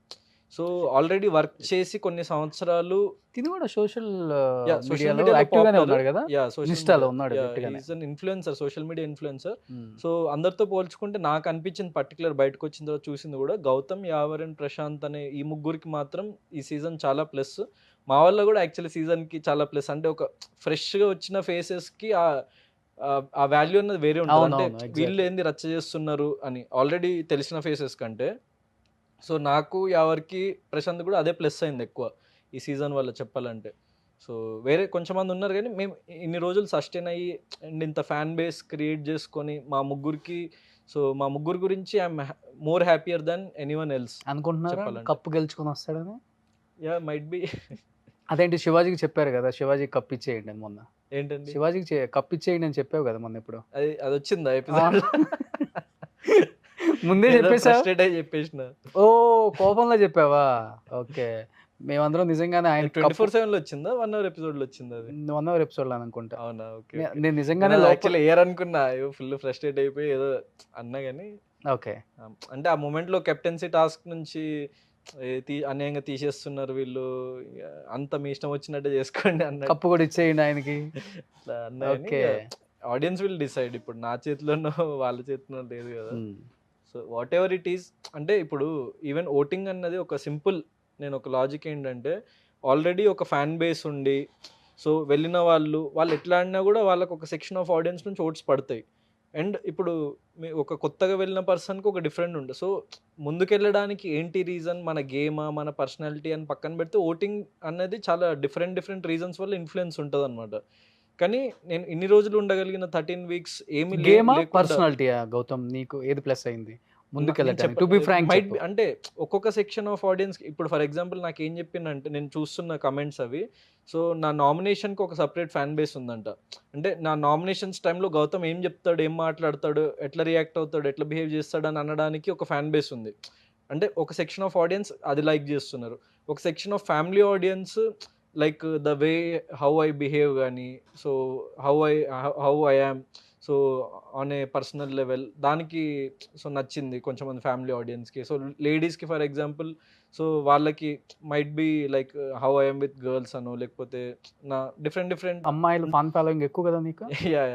సో ఆల్రెడీ వర్క్ చేసి కొన్ని సంవత్సరాలు తిని కూడా సోషల్ సోషల్ మీడియాలో యాక్టివ్ గానే ఉన్నాడు కదా, సోషల్ ఇన్స్టాలో ఉన్నాడు గట్టిగానే. Influencer, social media influencer. So అందరితో పోల్చుకుంటే నాకు అనిపించింది పర్టికులర్ బయటకు వచ్చిన తర్వాత చూసింది కూడా గౌతమ్, యావర్ అండ్ ప్రశాంత్ అనే ఈ ముగ్గురికి మాత్రం ఈ సీజన్ చాలా ప్లస్. మా వల్ల కూడా యాక్చువల్లీ సీజన్కి చాలా ప్లస్. అంటే ఒక ఫ్రెష్గా వచ్చిన ఫేసెస్కి ఆ వాల్యూ అన్నది వేరే ఉంటుంది. అవును, అంటే అవును, exactly. వీళ్ళు ఏంది రచ్చ చేస్తున్నారు అని ఆల్రెడీ తెలిసిన ఫేసెస్ కంటే. సో నాకు ఎవరికి ప్రశాంత్ కూడా అదే ప్లస్ అయింది ఎక్కువ ఈ సీజన్ వల్ల చెప్పాలంటే. సో వేరే కొంచెం మంది ఉన్నారు కానీ మేము ఇన్ని రోజులు సస్టైన్ అయ్యి అండ్ ఇంత ఫ్యాన్ బేస్ క్రియేట్ చేసుకొని మా ముగ్గురికి, సో మా ముగ్గురు గురించి I'm more happier than anyone else అనుకుంటున్నారా చెప్పాలంటే. కప్పు గెలుచుకొని వస్తాడని? Yeah might be. అదేంటి శివాజీకి చెప్పారు కదా, శివాజీకి కప్పు ఇచ్చేయండి అని మొన్న. ఏంటండి శివాజీకి కప్పు ఇచ్చేయండి అని చెప్పావు కదా మొన్న ఇప్పుడు. అది వచ్చిందా ఎపిసోడ్? ముందే చెప్పేసా? చెప్పేసిన. ఓ కోపంలో చెప్పావా? ఓకే. మేమందరం నిజంగానే ఆయన 24/7 లో వచ్చిందా 1 hour ఎపిసోడ్ లో వచ్చిందా? అది 1 hour ఎపిసోడ్ లో అనుకుంటా. అవునా? ఓకే. నేను నిజంగానే యాక్చువల్లీ ఎయర్ అనుకున్నా, ఫుల్ ఫ్రస్ట్రేట్ అయిపోయి ఏదో అన్నా కానీ. ఓకే. అంటే ఆ మూమెంట్ లో కెప్టెన్సీ టాస్క్ నుంచి అన్యాయంగా తీసేస్తున్నారు వీళ్ళు, అంత మీ ఇష్టం వచ్చినట్టే చేసుకోండి అన్న. కప్పు కూడా ఇచ్చేయండి ఆయనకి. ఓకే. Audience will decide. ఇప్పుడు నా చేతిలోనో వాళ్ళ చేతిలో లేదు కదా. So what ever it is. అంటే ఇప్పుడు ఈవెన్ ఓటింగ్ అన్నది ఒక సింపుల్, నేను ఒక లాజిక్ ఏంటంటే ఆల్రెడీ ఒక ఫ్యాన్ బేస్ ఉండి సో వెళ్ళిన వాళ్ళు ఎట్లా ఆడినా కూడా వాళ్ళకు ఒక సెక్షన్ ఆఫ్ ఆడియన్స్ నుంచి ఓట్స్ పడతాయి. అండ్ ఇప్పుడు ఒక కొత్తగా వెళ్ళిన పర్సన్కి ఒక డిఫరెంట్ ఉంటుంది. సో ముందుకెళ్ళడానికి ఏంటి రీజన్, మన గేమా మన పర్సనాలిటీ అని పక్కన పెడితే ఓటింగ్ అనేది చాలా డిఫరెంట్ రీజన్స్ వల్ల ఇన్ఫ్లుయెన్స్ ఉంటుంది అనమాట. కానీ నేను ఇన్ని రోజులు ఉండగలిగిన 13 weeks ఏమి గేమా పర్సనాలిటీయా గౌతమ్ నీకు ఏది ప్లస్ అయింది ముందుకెళ్ళడానికి? టు బి ఫ్రాంక్ అంటే ఒక్కొక్క సెక్షన్ ఆఫ్ ఆడియన్స్ ఇప్పుడు ఫర్ ఎగ్జాంపుల్ నాకు ఏం చెప్పిందంటే నేను చూస్తున్న కమెంట్స్ అవి. సో నా నామినేషన్కి ఒక సపరేట్ ఫ్యాన్ బేస్ ఉందంట. అంటే నా నామినేషన్స్ టైంలో గౌతమ్ ఏం చెప్తాడు, ఏం మాట్లాడతాడు, ఎట్లా రియాక్ట్ అవుతాడు, ఎట్లా బిహేవ్ చేస్తాడు అని అనడానికి ఒక ఫ్యాన్ బేస్ ఉంది. అంటే ఒక సెక్షన్ ఆఫ్ ఆడియన్స్ అది లైక్ చేస్తున్నారు. ఒక section of family audience like the way how I behave కానీ, so how I am, so on a personal level దానికి సో నచ్చింది కొంచెం మంది ఫ్యామిలీ ఆడియన్స్కి. సో లేడీస్కి ఫర్ ఎగ్జాంపుల్ సో వాళ్ళకి might be like how I'm with girls అనో, లేకపోతే నా డిఫరెంట్ అమ్మాయిలు ఫాన్ ఫాలోయింగ్ ఎక్కువ కదా నీకు?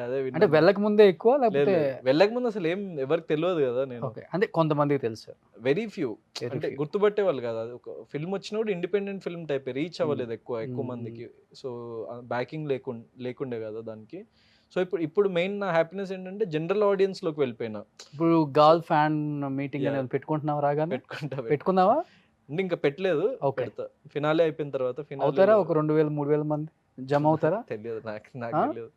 అదే అంటే వెళ్ళక ముందే ఎక్కువ లేకపోతే వెళ్ళక ముందు అసలు ఏం ఎవరికి తెలియదు కదా. నేను అంటే కొంతమందికి తెలుసు, వెరీ ఫ్యూ అంటే గుర్తుపట్టే వాళ్ళు కదా. అది ఒక ఫిల్మ్ వచ్చినప్పుడు ఇండిపెండెంట్ ఫిల్మ్ టైప్ రీచ్ అవ్వలేదు ఎక్కువ మందికి. సో బ్యాకింగ్ లేకుండే కదా దానికి. సో ఇప్పుడు మెయిన్ నా హ్యాపీనెస్ ఏంటంటే జనరల్ ఆడియన్స్ లోకి వెళ్ళిపోయినా. ఇప్పుడు గర్ల్ ఫ్యాన్ మీటింగ్ అనేది పెట్టుకుంటున్నావా? రాగానే పెట్టుకున్నావా? అంటే ఇంకా పెట్టలేదు, పెడతా. ఫినాలే అయిపోయిన తర్వాత. అవుతారా ఒక 2000-3000 మంది జమ అవుతారా? తెలియదు నాకు తెలియదు.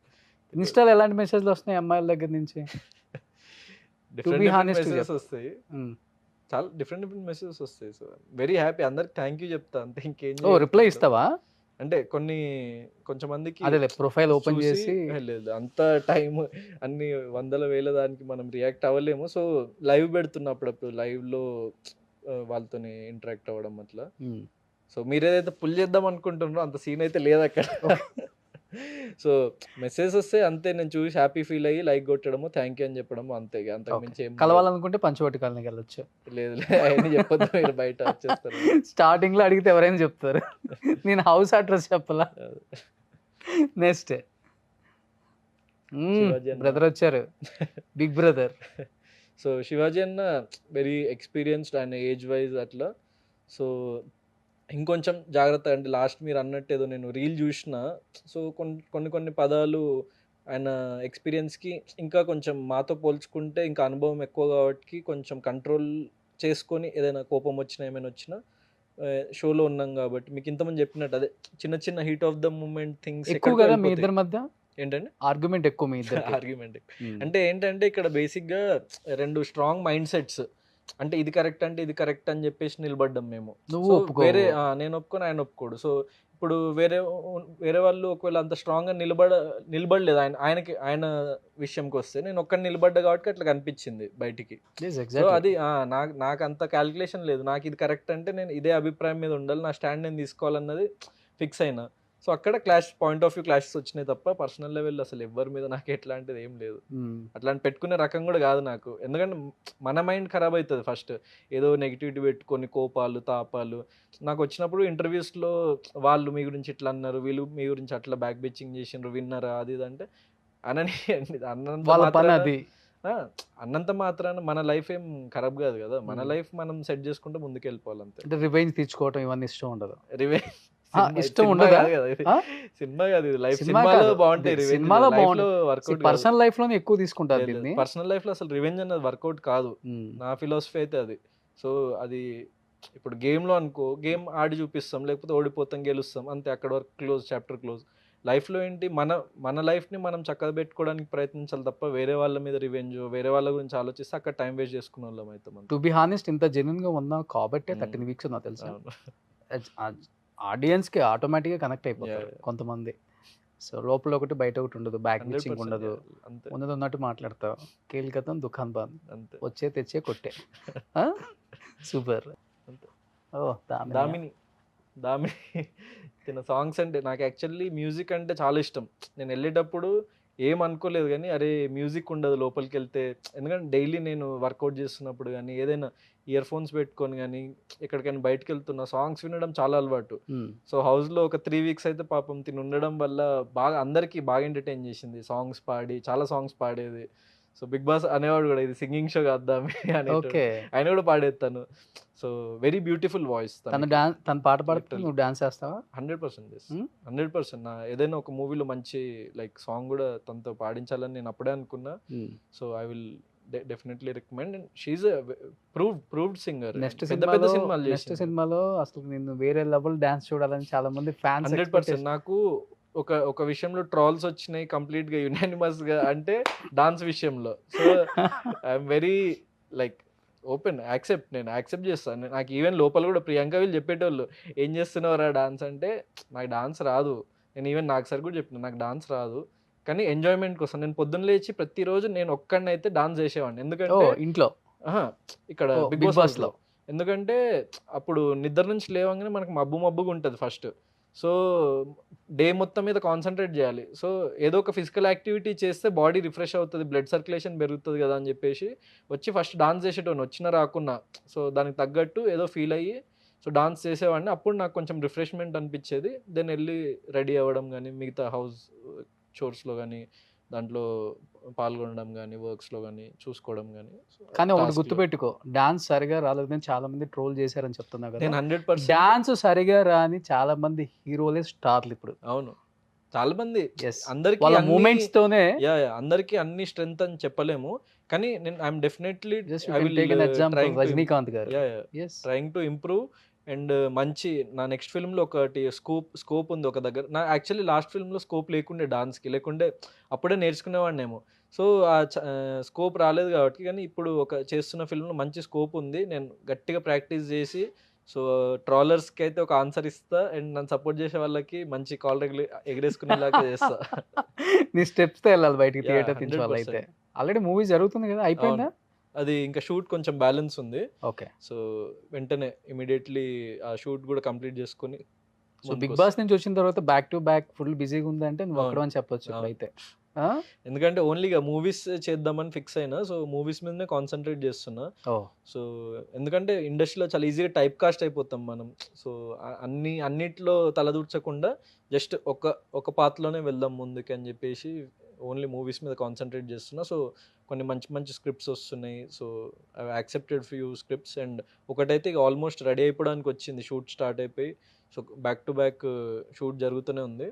ఇన్స్టాలో ఎలాంటి మెసేజ్లు వస్తున్నాయి అమ్మాయిల దగ్గర నుంచి? డిఫరెంట్ మెసేజెస్ వస్తాయి, చాలా డిఫరెంట్ మెసేజెస్ వస్తాయి. సో వెరీ హ్యాపీ, అందరికి థ్యాంక్ యూ చెప్తా అంతే. ఇంకేం రిప్లై ఇస్తావా? అంటే కొంచెం మందికి అదే ప్రొఫైల్ ఓపెన్ చేసి లేదు, అంత టైం అన్ని 100,000 దానికి మనం రియాక్ట్ అవ్వలేము. సో లైవ్ పెడుతున్నప్పుడు లైవ్ లో వాళ్ళతోని ఇంటరాక్ట్ అవ్వడం అట్లా. సో మీరు ఏదైతే పుల్ చేద్దాం అనుకుంటున్నారో అంత సీన్ అయితే లేదు అక్కడ. సో మెసేజ్ వస్తే అంతే, నేను చూసి హ్యాపీ ఫీల్ అయ్యి లైక్ కొట్టడము, థ్యాంక్ యూ అని చెప్పడము అంతే. అంతకుమించి ఏం కలవాలనుకుంటే పంచవటి కాలనీకి వెళ్ళొచ్చు. లేదు అవన్నీ చెప్పొద్దు, మీరు బయట వచ్చేస్తారు. స్టార్టింగ్ లో అడిగితే ఎవరైనా చెప్తారు, నేను హౌస్ అడ్రస్ చెప్పలా. నెక్స్ట్ బ్రదర్ వచ్చారు, బిగ్ బ్రదర్. సో శివాజీ అన్న very experienced and age wise అట్లా. సో ఇంకొంచెం జాగ్రత్త. అంటే లాస్ట్ మీరు అన్నట్టు ఏదో నేను రీల్ చూసిన, సో కొన్ని పదాలు ఆయన ఎక్స్పీరియన్స్కి ఇంకా కొంచెం మాతో పోల్చుకుంటే ఇంకా అనుభవం ఎక్కువ కాబట్టి కొంచెం కంట్రోల్ చేసుకొని ఏదైనా కోపం వచ్చినా ఏమైనా వచ్చినా షోలో ఉన్నాం కాబట్టి మీకు ఇంతమంది చెప్పినట్టు అదే చిన్న చిన్న heat of the moment things ఎక్కువ కదా మీ ఇద్దరి మధ్య ఏంటంటే ఆర్గ్యుమెంట్ ఎక్కువ మీ ఇద్దరు ఆర్గ్యుమెంట్ అంటే ఏంటంటే ఇక్కడ బేసిక్గా 2 స్ట్రాంగ్ మైండ్ సెట్స్, అంటే ఇది కరెక్ట్ అంటే ఇది కరెక్ట్ అని చెప్పేసి నిలబడ్డాం మేము. నువ్వు సో ఒప్పుకోవు. వేరే నేను ఒప్పుకొని ఆయన ఒప్పుకోడు. సో ఇప్పుడు వేరే వాళ్ళు ఒకవేళ అంత స్ట్రాంగ్గా నిలబడలేదు ఆయన విషయంకి వస్తే నేను ఒక్కడిని నిలబడ్డా కాబట్టి అట్లా కనిపించింది బయటికి. సో అది నాకు అంత క్యాలిక్యులేషన్ లేదు. నాకు ఇది కరెక్ట్ అంటే నేను ఇదే అభిప్రాయం మీద ఉండాలి, నా స్టాండ్ నేను తీసుకోవాలన్నది ఫిక్స్ అయినా. సో అక్కడ పాయింట్ ఆఫ్ వ్యూ క్లాషెస్ వచ్చినాయి తప్ప పర్సనల్ లెవెల్ అసలు ఎవరి మీద నాకు ఎట్లాంటిది ఏం లేదు. అట్లాంటి పెట్టుకునే రకం కూడా కాదు నాకు. ఎందుకంటే మన మైండ్ ఖరాబ్ అవుతుంది ఫస్ట్, ఏదో నెగిటివిటీ పెట్టుకొని కోపాలు తాపాలు. నాకు వచ్చినప్పుడు ఇంటర్వ్యూస్లో వాళ్ళు మీ గురించి ఇట్లా అన్నారు, వీళ్ళు మీ గురించి అట్లా బ్యాక్ బిచ్చింగ్ చేసిండ్రు, విన్నారా అది ఇది అంటే అనని అన్నంత మాత్రాన మన లైఫ్ ఏం ఖరాబ్ కాదు కదా. మన లైఫ్ మనం సెట్ చేసుకుంటే ముందుకు వెళ్ళిపోవాలి అంతే. అంటే రివెంజ్ తీర్చుకోవటం ఇవన్నీ ఇష్టం ఉండదు. రివెంజ్ ఇష్టం ఉండదు సినిమా కాదు ఇది. లైఫ్ సినిమాలో బాగుంటాయి, సినిమాలో వర్కౌట్. పర్సనల్ లైఫ్ లోనే ఎక్కువ తీసుకుంటారు దీన్ని. పర్సనల్ లైఫ్ లో అసలు రివెంజ్ అన్నది వర్కౌట్ కాదు, నా ఫిలాసఫీ అయితే అది. సో అది ఇప్పుడు గేమ్ లో అనుకో, గేమ్ ఆడి చూపిస్తాం, లేకపోతే ఓడిపోతాం గెలుస్తాం అంతే, అక్కడ వరకు క్లోజ్, చాప్టర్ క్లోజ్. లైఫ్ లో ఏంటి మన లైఫ్ ని మనం చక్కగా పెట్టుకోవడానికి ప్రయత్నించాలి తప్ప వేరే వాళ్ళ మీద రివెంజ్, వేరే వాళ్ళ గురించి ఆలోచిస్తే అక్కడ టైం వేస్ట్ చేసుకునే వాళ్ళం అయితే. టు బి హానెస్ట్ ఇంత జెన్యున్ గా ఉన్నావు కాబట్టి 13 వీక్స్ నాకు తెలుసు. ఆడియన్స్ కి ఆటోమేటిక్ గా కనెక్ట్ అయిపోతారు కొంతమంది. సో లోపల ఒకటి బయట ఒకటి ఉండదు, బ్యాక్ బిచ్చింగ్ ఉండదు, ఉన్నది ఉన్నట్టు మాట్లాడతావు. కేలికతం దుకాన్ బాన్ వచ్చే తెచ్చే కొట్టే. సూపర్. ఓ దామిని తిన సాంగ్స్ అంటే నాకు యాక్చువల్లీ మ్యూజిక్ అంటే చాలా ఇష్టం. నేను వెళ్ళేటప్పుడు ఏమనుకోలేదు కానీ అరే మ్యూజిక్ ఉండదు లోపలికి వెళ్తే, ఎందుకంటే డైలీ నేను వర్కౌట్ చేస్తున్నప్పుడు కానీ ఏదైనా ఇయర్ ఫోన్స్ పెట్టుకొని కానీ ఎక్కడికైనా బయటకు వెళ్తున్నా సాంగ్స్ వినడం చాలా అలవాటు. సో హౌస్లో ఒక 3 వీక్స్ అయితే పాపం తిని ఉండడం వల్ల అందరికీ బాగా ఎంటర్టైన్ చేసింది, సాంగ్స్ పాడి, చాలా సాంగ్స్ పాడేది. సో బిగ్ బాస్ అనేవాడు కూడా ఇది సింగింగ్ షో కాద్దామే అని, ఆయన కూడా పాడేస్తాను. So very beautiful voice. తన పాట పాడితే నువ్వు డాన్స్ చేస్తావా? 100% 100%. నా ఏదైనా ఒక మూవీలో మంచి లైక్ సాంగ్ కూడా తనతో పాడించాలని నేను అప్పుడే అనుకున్నా. So I will definitely recommend. She's proved singer. Next సినిమాలో అసలు నేను వేరే లెవెల్ డాన్స్ చూడాలని చాలా మంది ఫ్యాన్స్. 100%. నాకు ఒక విషయంలో ట్రాల్స్ వచ్చినాయి కంప్లీట్ గా యునానిమస్ గా, అంటే డాన్స్ విషయంలో. So I'm very like open, నేను యాక్సెప్ట్ చేస్తాను. నాకు ఈవెన్ లోపల కూడా ప్రియాంక వీళ్ళు చెప్పేటోళ్ళు ఏం చేస్తున్నారా డాన్స్ అంటే, నాకు డాన్స్ రాదు. నేను ఈవెన్ నాకు సార్ కూడా చెప్పిన నాకు డాన్స్ రాదు, కానీ ఎంజాయ్మెంట్ కోసం నేను పొద్దున్న లేచి ప్రతిరోజు నేను ఒక్కడిని అయితే డాన్స్ చేసేవాడిని. ఎందుకంటే ఇంట్లో ఇక్కడ బిగ్ బాస్ లో, ఎందుకంటే అప్పుడు నిద్ర నుంచి లేవగానే మనకు మబ్బుగా ఉంటుంది ఫస్ట్. సో డే మొత్తం మీద కాన్సన్ట్రేట్ చేయాలి. సో ఏదో ఒక ఫిజికల్ యాక్టివిటీ చేస్తే బాడీ రిఫ్రెష్ అవుతుంది, బ్లడ్ సర్క్యులేషన్ పెరుగుతుంది కదా అని చెప్పేసి వచ్చి ఫస్ట్ డాన్స్ చేసేటోని, వచ్చినా రాకున్నా. సో దానికి తగ్గట్టు ఏదో ఫీల్ అయ్యి సో డాన్స్ చేసేవాడిని. అప్పుడు నాకు కొంచెం రిఫ్రెష్మెంట్ అనిపించేది. దెన్ వెళ్ళి రెడీ అవ్వడం కానీ, మిగతా హౌస్ చోర్స్లో కానీ దాంట్లో పాల్గొనడం కానీ, వర్క్స్లో కానీ చూసుకోవడం కానీ. కానీ ఒకటి గుర్తుపెట్టుకో, డాన్స్ సరిగా రాలేదని చాలా మంది ట్రోల్ చేశారని చెప్తున్నా కదా. నేను 100% డాన్స్ సరిగా రాని చాలా మంది హీరోలే స్టార్లు ఇప్పుడు. అవును, చాలా మంది. అందరికి మూమెంట్స్ తోనే, అందరికి అన్ని స్ట్రెంగ్త్ అని చెప్పలేము, కానీ నేను ఐఎమ్ డెఫినెట్లీ రజనీకాంత్ గారు ట్రైయింగ్ టు ఇంప్రూవ్. అండ్ మంచి నా నెక్స్ట్ ఫిల్మ్లో ఒకటి స్కోప్ ఉంది ఒక దగ్గర. నా యాక్చువల్లీ లాస్ట్ ఫిల్మ్లో స్కోప్ లేకుండే, డాన్స్కి లేకుండే, అప్పుడే నేర్చుకునేవాడినేమో. సో ఆ స్కోప్ రాలేదు కాబట్టి, కానీ ఇప్పుడు చేస్తున్న ఫిల్మ్లో మంచి స్కోప్ ఉంది. నేను గట్టిగా ప్రాక్టీస్ చేసి సో ట్రాలర్స్కి అయితే ఒక ఆన్సర్ ఇస్తా, అండ్ నన్ను సపోర్ట్ చేసే వాళ్ళకి మంచి కాల్ ఎగరేసుకునేలాగా చేస్తా. నీ స్టెప్స్తో వెళ్ళాలి బయటికి, థియేటర్ నుంచి వాళ్ళు అయితే. ఆల్రెడీ మూవీ జరుగుతుంది కదా, అయిపోయిందా? అది ఇంకా షూట్ కొంచెం బ్యాలెన్స్ ఉంది. ఓకే. సో వెంటనే ఇమీడియట్లీ ఆ షూట్ కూడా కంప్లీట్ చేసుకొని. సో బిగ్ బాస్ నుంచి వచ్చిన తర్వాత బ్యాక్ టు బ్యాక్ ఫుల్ బిజీగా ఉందంటే నువ్వు అక్కడ అని చెప్పొచ్చు అయితే. ఎందుకంటే ఓన్లీగా మూవీస్ చేద్దామని ఫిక్స్ అయినా, సో మూవీస్ మీదనే కాన్సన్ట్రేట్ చేస్తున్నా. సో ఎందుకంటే ఇండస్ట్రీలో చాలా ఈజీగా టైప్ కాస్ట్ అయిపోతాం మనం. సో అన్నిట్లో తలదూర్చకుండా జస్ట్ ఒక పాత్రలోనే వెళ్దాం ముందుకు అని చెప్పేసి ఓన్లీ మూవీస్ మీద కాన్సన్ట్రేట్ చేస్తున్నా. సో కొన్ని మంచి మంచి స్క్రిప్ట్స్ వస్తున్నాయి. So I accepted few scripts and ఒకటైతే ఇక ఆల్మోస్ట్ రెడీ అయిపోవడానికి వచ్చింది. షూట్ స్టార్ట్ అయిపోయి so back to back shoot జరుగుతూనే ఉంది.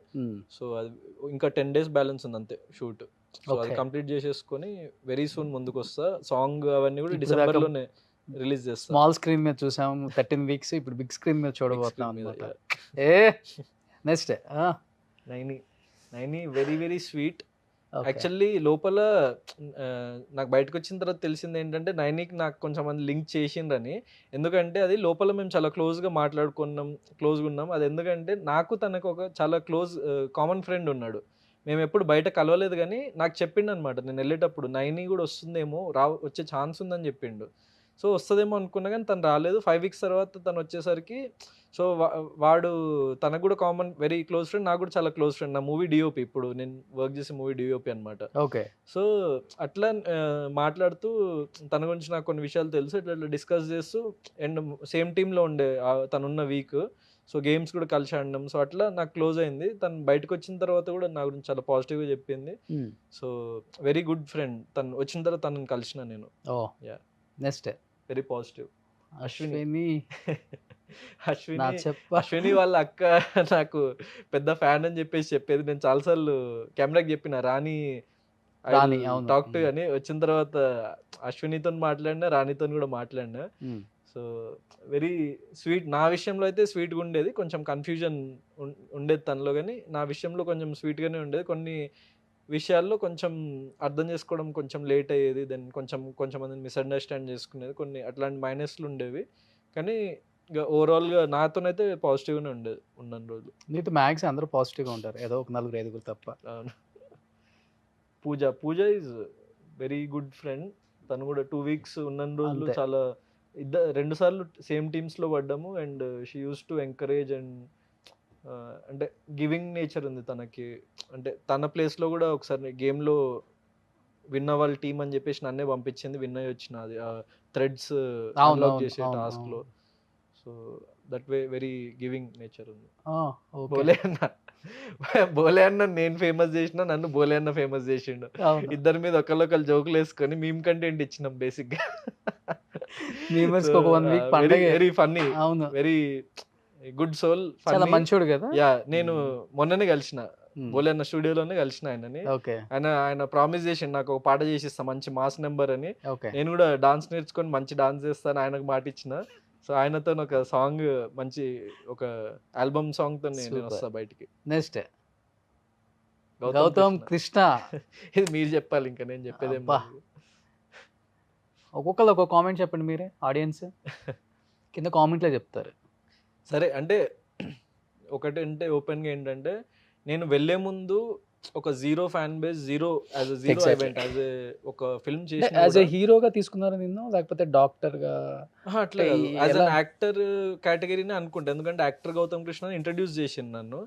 సో అది ఇంకా 10 days బ్యాలెన్స్ ఉంది అంతే షూట్. సో అది Okay. కంప్లీట్ చేసేసుకొని వెరీ సూన్ ముందుకు వస్తా. సాంగ్ అవన్నీ కూడా ఇప్పుడు దాకా డిసెంబర్లోనే రిలీజ్ చేస్తా. స్మాల్ స్క్రీన్ మీద చూసాము 13 weeks, ఇప్పుడు బిగ్ స్క్రీన్ మీద చూడబోతున్నాం Big screen మీద, అనమాట. ఏ next Nayani very very sweet. Actually లోపల నాకు బయటకు వచ్చిన తర్వాత తెలిసింది ఏంటంటే నైనికి నాకు కొంచెం మంది లింక్ చేసిండ్రని. ఎందుకంటే అది లోపల మేము చాలా క్లోజ్గా క్లోజ్గా ఉన్నాం. అది ఎందుకంటే నాకు తనకు ఒక చాలా కామన్ ఫ్రెండ్ ఉన్నాడు. మేము ఎప్పుడు బయట కలవలేదు కానీ నాకు చెప్పిండు అనమాట. నేను వెళ్ళేటప్పుడు నైని కూడా వస్తుందేమో వచ్చే ఛాన్స్ ఉందని చెప్పిండు. సో వస్తుందేమో అనుకున్నా కానీ తను రాలేదు. 5 weeks తర్వాత తను వచ్చేసరికి సో వాడు తనకు కూడా కామన్ వెరీ క్లోజ్ ఫ్రెండ్, నాకు కూడా చాలా క్లోజ్ ఫ్రెండ్. నా మూవీ డిఓపి, ఇప్పుడు నేను వర్క్ చేసే మూవీ డిఓపి అనమాట. ఓకే. సో అట్లా మాట్లాడుతూ తన గురించి నాకు కొన్ని విషయాలు తెలుసు. ఇట్లా డిస్కస్ చేస్తూ అండ్ సేమ్ టీంలో ఉండే తనున్న వీక్. సో గేమ్స్ కూడా కలిసి ఆడినాం. సో అట్లా నాకు క్లోజ్ అయింది. తను బయటకు వచ్చిన తర్వాత కూడా నా గురించి చాలా పాజిటివ్గా చెప్పింది. So very good friend. తను వచ్చిన తర్వాత తనని కలిసిన నేను. Yeah. Next very positive. Ashwini Ashwini వాళ్ళ అక్క నాకు పెద్ద ఫ్యాన్ అని చెప్పేసి చెప్పేది. నేను చాలాసార్లు కెమెరాకి చెప్పిన రాణి టాక్ టు అని. వచ్చిన తర్వాత అశ్వినితో మాట్లాడినా, రాణితో కూడా మాట్లాడినా. So very sweet. నా విషయంలో అయితే స్వీట్గా ఉండేది, కొంచెం కన్ఫ్యూజన్ ఉండేది తనలో, కానీ నా విషయంలో కొంచెం స్వీట్గానే ఉండేది. కొన్ని విషయాల్లో కొంచెం అర్థం చేసుకోవడం కొంచెం లేట్ అయ్యేది. దెన్ కొంచెం మందిని మిస్అండర్స్టాండ్ చేసుకునేది. కొన్ని అట్లాంటి మైనస్లు ఉండేవి. కానీ ఇక ఓవరాల్గా నాతోనైతే పాజిటివ్గానే ఉన్న రోజులు. నీతో మ్యాక్స్ అందరూ పాజిటివ్గా ఉంటారు, ఏదో ఒక 4-5 తప్ప. అవును. పూజ ఈజ్ వెరీ గుడ్ ఫ్రెండ్. తను కూడా 2 weeks ఉన్న రోజులు చాలా 2 సార్లు సేమ్ టీమ్స్లో పడ్డాము. And she use to encourage and అంటే గివింగ్ నేచర్ ఉంది తనకి. అంటే తన ప్లేస్లో కూడా ఒకసారి గేమ్లో విన్ అవ్వాలి టీమ్ అని చెప్పేసి నన్నే పంపించింది. విన్ అయ్యి వచ్చిన అది థ్రెడ్స్ అన్లాక్ చేసే టాస్క్లో. So that way very giving nature ఉంది. బోలే అన్న నేను ఫేమస్ చేసిన, నన్ను బోలే అన్న ఫేమస్ చేసిండు. ఇద్దరి మీద ఒకళ్ళు జోకులు వేసుకొని మేము కంటెంట్ ఇచ్చినాం బేసిక్ గా. Very funny, very good soul, చాలా మంచోడు కదా. యా, నేను మొన్ననే కలిసిన బోలే అన్న స్టూడియోలోనే కలిసిన ఆయనని. ఆయన ప్రామిస్ చేసిండు నాకు ఒక పాట చేసిస్తా మంచి మాస్ నెంబర్ అని. నేను కూడా డాన్స్ నేర్చుకొని మంచి డాన్స్ చేస్తాను ఆయనకు మాట ఇచ్చిన. సో ఆయనతో ఒక సాంగ్, మంచి ఒక ఆల్బమ్ సాంగ్ తో నేను వస్తా బయటికి. నెక్స్ట్ గౌతమ్ కృష్ణ. ఇది మీరు చెప్పాలి, ఇంకా నేను చెప్పేది. ఒక్కొక్కరు ఒక్కొక్క కామెంట్ చెప్పండి మీరే, ఆడియన్స్ కింద కామెంట్లో చెప్తారు. సరే, అంటే ఒకటి అంటే ఓపెన్గా ఏంటంటే నేను వెళ్ళే ముందు ఒక zero fan base, zero event, as a ఒక ఫిల్మ్ చేసి యాజ్ ఏ హీరోగా తీసుకున్నారు నిన్ను, లేకపోతే డాక్టర్ గా అట్లా యాజ్ అన్ యాక్టర్ కేటగిరీనే అనుకుంటా. ఎందుకంటే యాక్టర్ గౌతమ్ కృష్ణ ఇంట్రడ్యూస్ చేసింది నన్ను.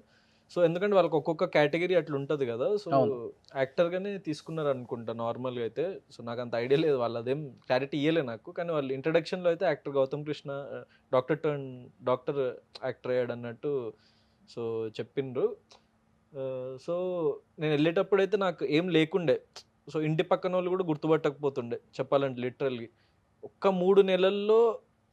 సో ఎందుకంటే వాళ్ళకి ఒక్కొక్క కేటగిరీ అట్లా ఉంటుంది కదా. సో యాక్టర్గానే తీసుకున్నారు అనుకుంటా నార్మల్గా అయితే. సో నాకు అంత ఐడియా లేదు, వాళ్ళు అదేం క్లారిటీ ఇవ్వలే నాకు. కానీ వాళ్ళు ఇంట్రడక్షన్లో అయితే actor Gautam Krishna doctor actor అయ్యాడు అన్నట్టు సో చెప్పిండ్రు. సో నేను వెళ్ళేటప్పుడు అయితే నాకు ఏం లేకుండే. సో ఇంటి పక్కన వాళ్ళు కూడా గుర్తుపట్టకపోతుండే చెప్పాలంటే. లిటరల్గా ఒక్క 3 నెలల్లో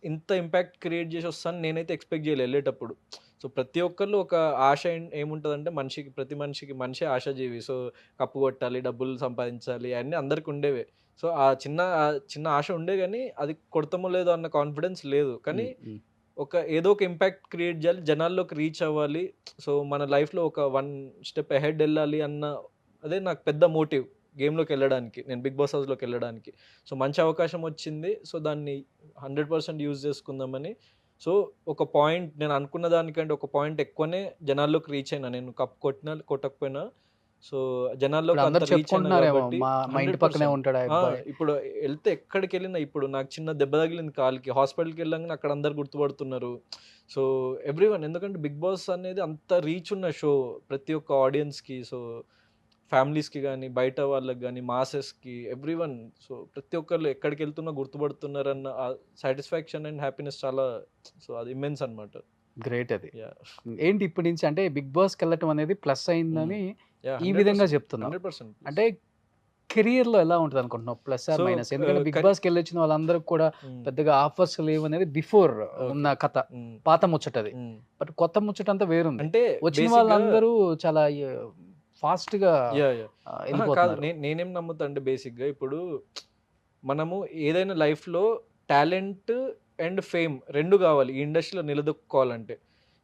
ఇంత ఇంపాక్ట్ క్రియేట్ చేసి వస్తాను నేనైతే ఎక్స్పెక్ట్ చేయలేదు వెళ్ళేటప్పుడు. సో ప్రతి ఒక్కళ్ళు ఒక ఆశ ఏముంటుందంటే మనిషి ఆశాజీవి. సో కప్పు కొట్టాలి, డబ్బులు సంపాదించాలి, అన్నీ అందరికి ఉండేవే. సో ఆ చిన్న ఆశ ఉండే, కానీ అది కొడతామో లేదో అన్న కాన్ఫిడెన్స్ లేదు. కానీ ఏదో ఒక ఇంపాక్ట్ క్రియేట్ చేయాలి, జనాల్లోకి రీచ్ అవ్వాలి. సో మన లైఫ్లో ఒక 1 step అహెడ్ వెళ్ళాలి అన్న అదే నాకు పెద్ద మోటివ్ గేమ్లోకి వెళ్ళడానికి, నేను బిగ్ బాస్ హౌస్లోకి వెళ్ళడానికి. సో మంచి అవకాశం వచ్చింది. సో దాన్ని 100% యూజ్ చేసుకుందామని. సో ఒక పాయింట్, నేను అనుకున్న దానికంటే ఒక పాయింట్ ఎక్కువనే జనాల్లోకి రీచ్ అయినా. నేను కప్ కొట్టినా కొట్టకపోయినా సో జనాల్లోకి ఇప్పుడు వెళ్తే ఎక్కడికి వెళ్ళినా, ఇప్పుడు నాకు చిన్న దెబ్బ తగిలింది కాలికి, హాస్పిటల్కి వెళ్ళాక అక్కడ అందరు గుర్తుపడుతున్నారు. సో ఎవ్రీవన్, ఎందుకంటే బిగ్ బాస్ అనేది అంత రీచ్ ఉన్న షో ప్రతి ఒక్క ఆడియన్స్కి. సో ఫ్యామిలీస్కి కానీ, బయట వాళ్ళకి కానీ, మాసెస్కి, ఎవ్రీవన్. సో ప్రతి ఒక్కళ్ళు ఎక్కడికి వెళ్తున్నా గుర్తుపడుతున్నారన్న సాటిస్ఫాక్షన్ అండ్ హ్యాపీనెస్ చాలా, సో అది ఇమ్మెన్స్ అనమాట. గ్రేట్ అది. యాహ్! ఏంటి ఇప్పటి నుంచి అంటే బిగ్ బాస్‌కి వెళ్ళటం అనేది ప్లస్ అయిందని యాహ్! ఈ విధంగా 100%. చెప్తున్నావు. 100% అంటే కెరియర్‌లో ఎలా ఉంటదనుకుంటున్నావు? Plus or so, minus? ఎందుకంటే బిగ్ కరి బాస్‌కి వెళ్ళొచ్చిన వాళ్ళందరికి కూడా హ్మ్. పెద్దగా ఆఫర్స్ లేవనేది బిఫోర్ ఉన్న ఓకే. కథ. హ్మ్. పాత ముచ్చటది. హ్మ్. బట్ కొత్త ముచ్చటంతా వేరుంది. అంటే వచ్చిన బేసిక్‌గా వాళ్ళందరూ చాలా ఫాస్ట్‌గా యాహ్! కాదు. ఎళ్ళిపోతున్నారు. నేనేం నమ్ముతా అంటే బేసిక్‌గా ఇప్పుడు మనము ఏదైనా లైఫ్‌లో టాలెంట్ అండ్ ఫేమ్ 2 గావాలి. ఈ ఇండస్ట్రీలో నిలదొక్కుకోవాలంటే.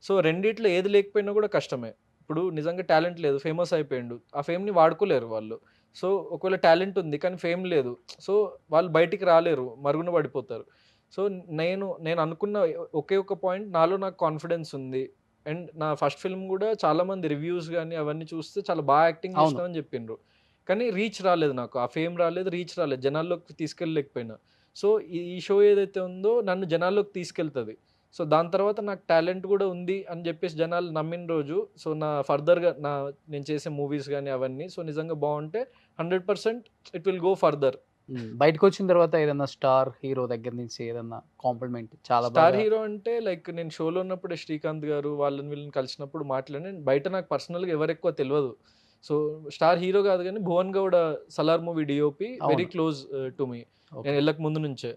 సో, రెండిట్లో ఏది లేకపోయినా గూడా కష్టమే. ఇప్పుడు నిజంగా టాలెంట్ లేదు. ఫేమస్ అయిపోయిండు. ఆ ఫేమ్‌ని వాడుకోలేరు వాళ్ళు. సో, ఒకవేళ టాలెంట్ ఉంది కానీ ఫేమ్ లేదు. సో, వాళ్ళు బయటికి రాలేరు. మరుగున పడిపోతారు. సో, నేను అనుకున్న ఒకే ఒక పాయింట్ నాలో నాకు కాన్ఫిడెన్స్ ఉంది. అండ్ నా ఫస్ట్ ఫిల్మ్ గూడా చాలామంది రివ్యూస్ గాని అవన్నీ చూస్తే చాలా యాక్టింగ్ అవును. చేసినావు అని జెప్పిండ్రు. కానీ రీచ్ రాలేదు నాకు. ఆ ఫేమ్ రాలేదు, రీచ్ రాలేదు. జనాల్లోకి తీసుకెళ్ళలేకపోయినా. సో, ఈ షో ఏదైతే ఉందో నన్ను జనాల్లోకి తీసుకెళ్తది. సో, దాని తర్వాత నాకు టాలెంట్ గూడా ఉంది అని జెప్పేసి జనాలు నమ్మిన రోజు సో, ఫర్దర్‌గా నేను చేసే మూవీస్ గాని అవన్నీ సో, నిజంగా బావుంటే 100% ఇట్ విల్ గో ఫర్దర్. బయటకొచ్చిన తర్వాత ఏదన్నా స్టార్ హీరో దగ్గర నుంచి ఏదన్నా కాంప్లిమెంట్ చాలా స్టార్ బాగా హీరో అంటే లైక్ నేను షోలో ఉన్నప్పుడే శ్రీకాంత్ గారు వాళ్ళని వీళ్ళని కలిసినప్పుడు మాట్లాడాను. బయట నాకు పర్సనల్‌గా ఎవరెక్కువ తెలవదు. సో, స్టార్ హీరో గాదు గానీ 'Bhuvan Gowda' 'Salaar' movie DOP very అవును. Close to me. ఓకే. నేను ఎళ్ళక ముందు నుంచే.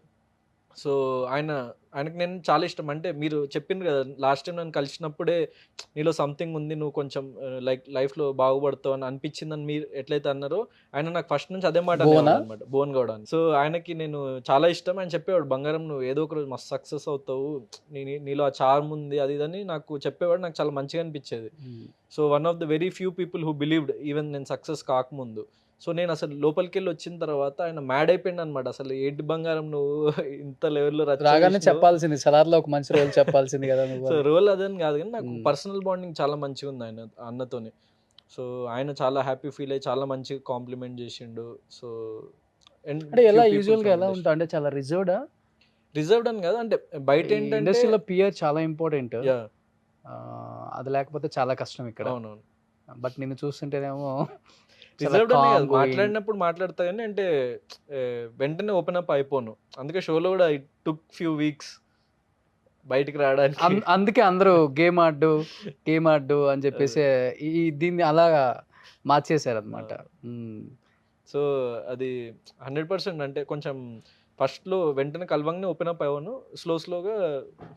సో, ఆయనకి నేను చాలా ఇష్టం. అంటే మీరు చెప్పిండ్రు గదా! లాస్ట్ టైమ్ నన్ను కలిసినప్పుడే నీలో సంథింగ్ ఉంది. నువ్వు కొంచెం లైక్ లైఫ్‌లో బాగుపడతావు అని అనిపించిందని మీరు ఎట్లయితే అన్నారో, ఆయన నాకు ఫస్ట్ నుంచి అదే మాట భువనా? అనేవాడనమాట. భువన్ గౌడ అని. సో, ఆయనకి నేను చాలా ఇష్టం. ఆయన చెప్పేవాడు, "బంగారం నువ్వు ఏదో ఒక రోజు మస్తు సక్సెస్ అవుతావు. నీలో ఆ చార్మ్ ఉంది." అది ఇదని నాకు చెప్పేవాడు. నాకు చాలా మంచిగా అనిపించేది. హ్మ్. So, one of the very few people who believed even నేను సక్సెస్ కాకముందు. సో, నేనసలు లోపలికెళ్ళి వచ్చిన తర్వాత ఆయన మ్యాడ్ అయిపోయిండనమాట. అసలు ఏంటి బంగారం నువ్వు ఇంత లెవెల్‌లో రచ్చ రాగానే చేసినావు. చెప్పాల్సింది. 'సలార్‌లో' ఒక మంచి రోల్ చెప్పాల్సింది గదా నువ్వు సో, అని. రోల్ అదని గాదు గానీ నాకు హ్మ్. పర్సనల్ బాండింగ్ చాలా మంచిగుంది అన్నతోని. సో, ఆయన చాలా హ్యాపీ ఫీల్ అయ్యి చాలా మంచిగా కాంప్లిమెంట్ జేషిండు. సో, అండ్ అంటే ఫ్యూ ఎలా పీపుల్ యూజువల్‌గా ఫ్రమ్ ఎలా ఇండస్ట్రీ. ఉంటావు? అంటే చాలా రిజర్వ్‌డా? రిజర్వ్డ్ అని గాదు. అంటే ఈ బయటేంటంటే ఇండస్ట్రీలో పియర్ చాలా ఇంపార్టెంట్. యాహ్! అది లేకపోతే చాలా కష్టం ఇక్కడ. అవునవును. బట్ నిన్ను చూస్తుంటేనేమో చాలా రిజర్వ్డ్ అనే గాదు. Calm going. మాట్లాడినప్పుడు మాట్లాడతా గానీ అంటే వెంటనే ఓపెన్ అప్ అయిపోను. అందుకే షోలో గూడా ఇట్ టుక్ ఫ్యూ వీక్స్ బయటికి రావడానికి. అందుకే అందరూ గేమ్ ఆడ్డు అని అదే. చెప్పేసి దీన్ని అలా మార్చేసారనమాట. ఆ! హ్మ్. సో, అది 100% అంటే కొంచెం ఫస్ట్‌లో వెంటనే కలవంగానే ఓపెన్ అప్ అవ్వను. స్లోగా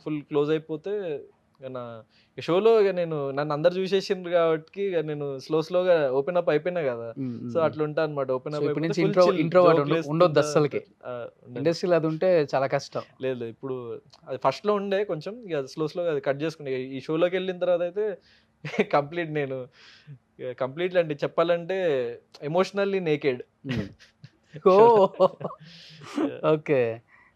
ఫుల్ క్లోజ్ అయిపోతే ఇగ నా షోలో నేను నన్ను అందరూ చూసేసిండ్రు గాబట్టికి ఇగ నేను స్లోగా ఓపెన్ అప్ అయిపోయినా గదా! హ్మ్. సో, హ్మ్. అట్లుంటా అనమాట. ఓపెన్ సో, అప్ ఇప్పటి అయిపోతే నుంచి ఫుల్ చిల్ ఇంట్రోవర్ట్ ఉండొద్దు జోకులేసుకుంటా అస్సలకి. ఉండను. ఇండస్ట్రీలో అది ఉంటే చాలా కష్టం. లేదు. ఇప్పుడు అది ఫస్ట్‌లో ఉండే కొంచెం ఇగ స్లోగా అది కట్ చేసుకున్నా. ఈ షోలోకెళ్ళిన తర్వాత అయితే కంప్లీట్ నేను కంప్లీట్‌లీ అంటే చెప్పాలంటే ఎమోషనల్లీ నేకెడ్. హ్మ్. ఓహ్! యాహ్! ఓకే.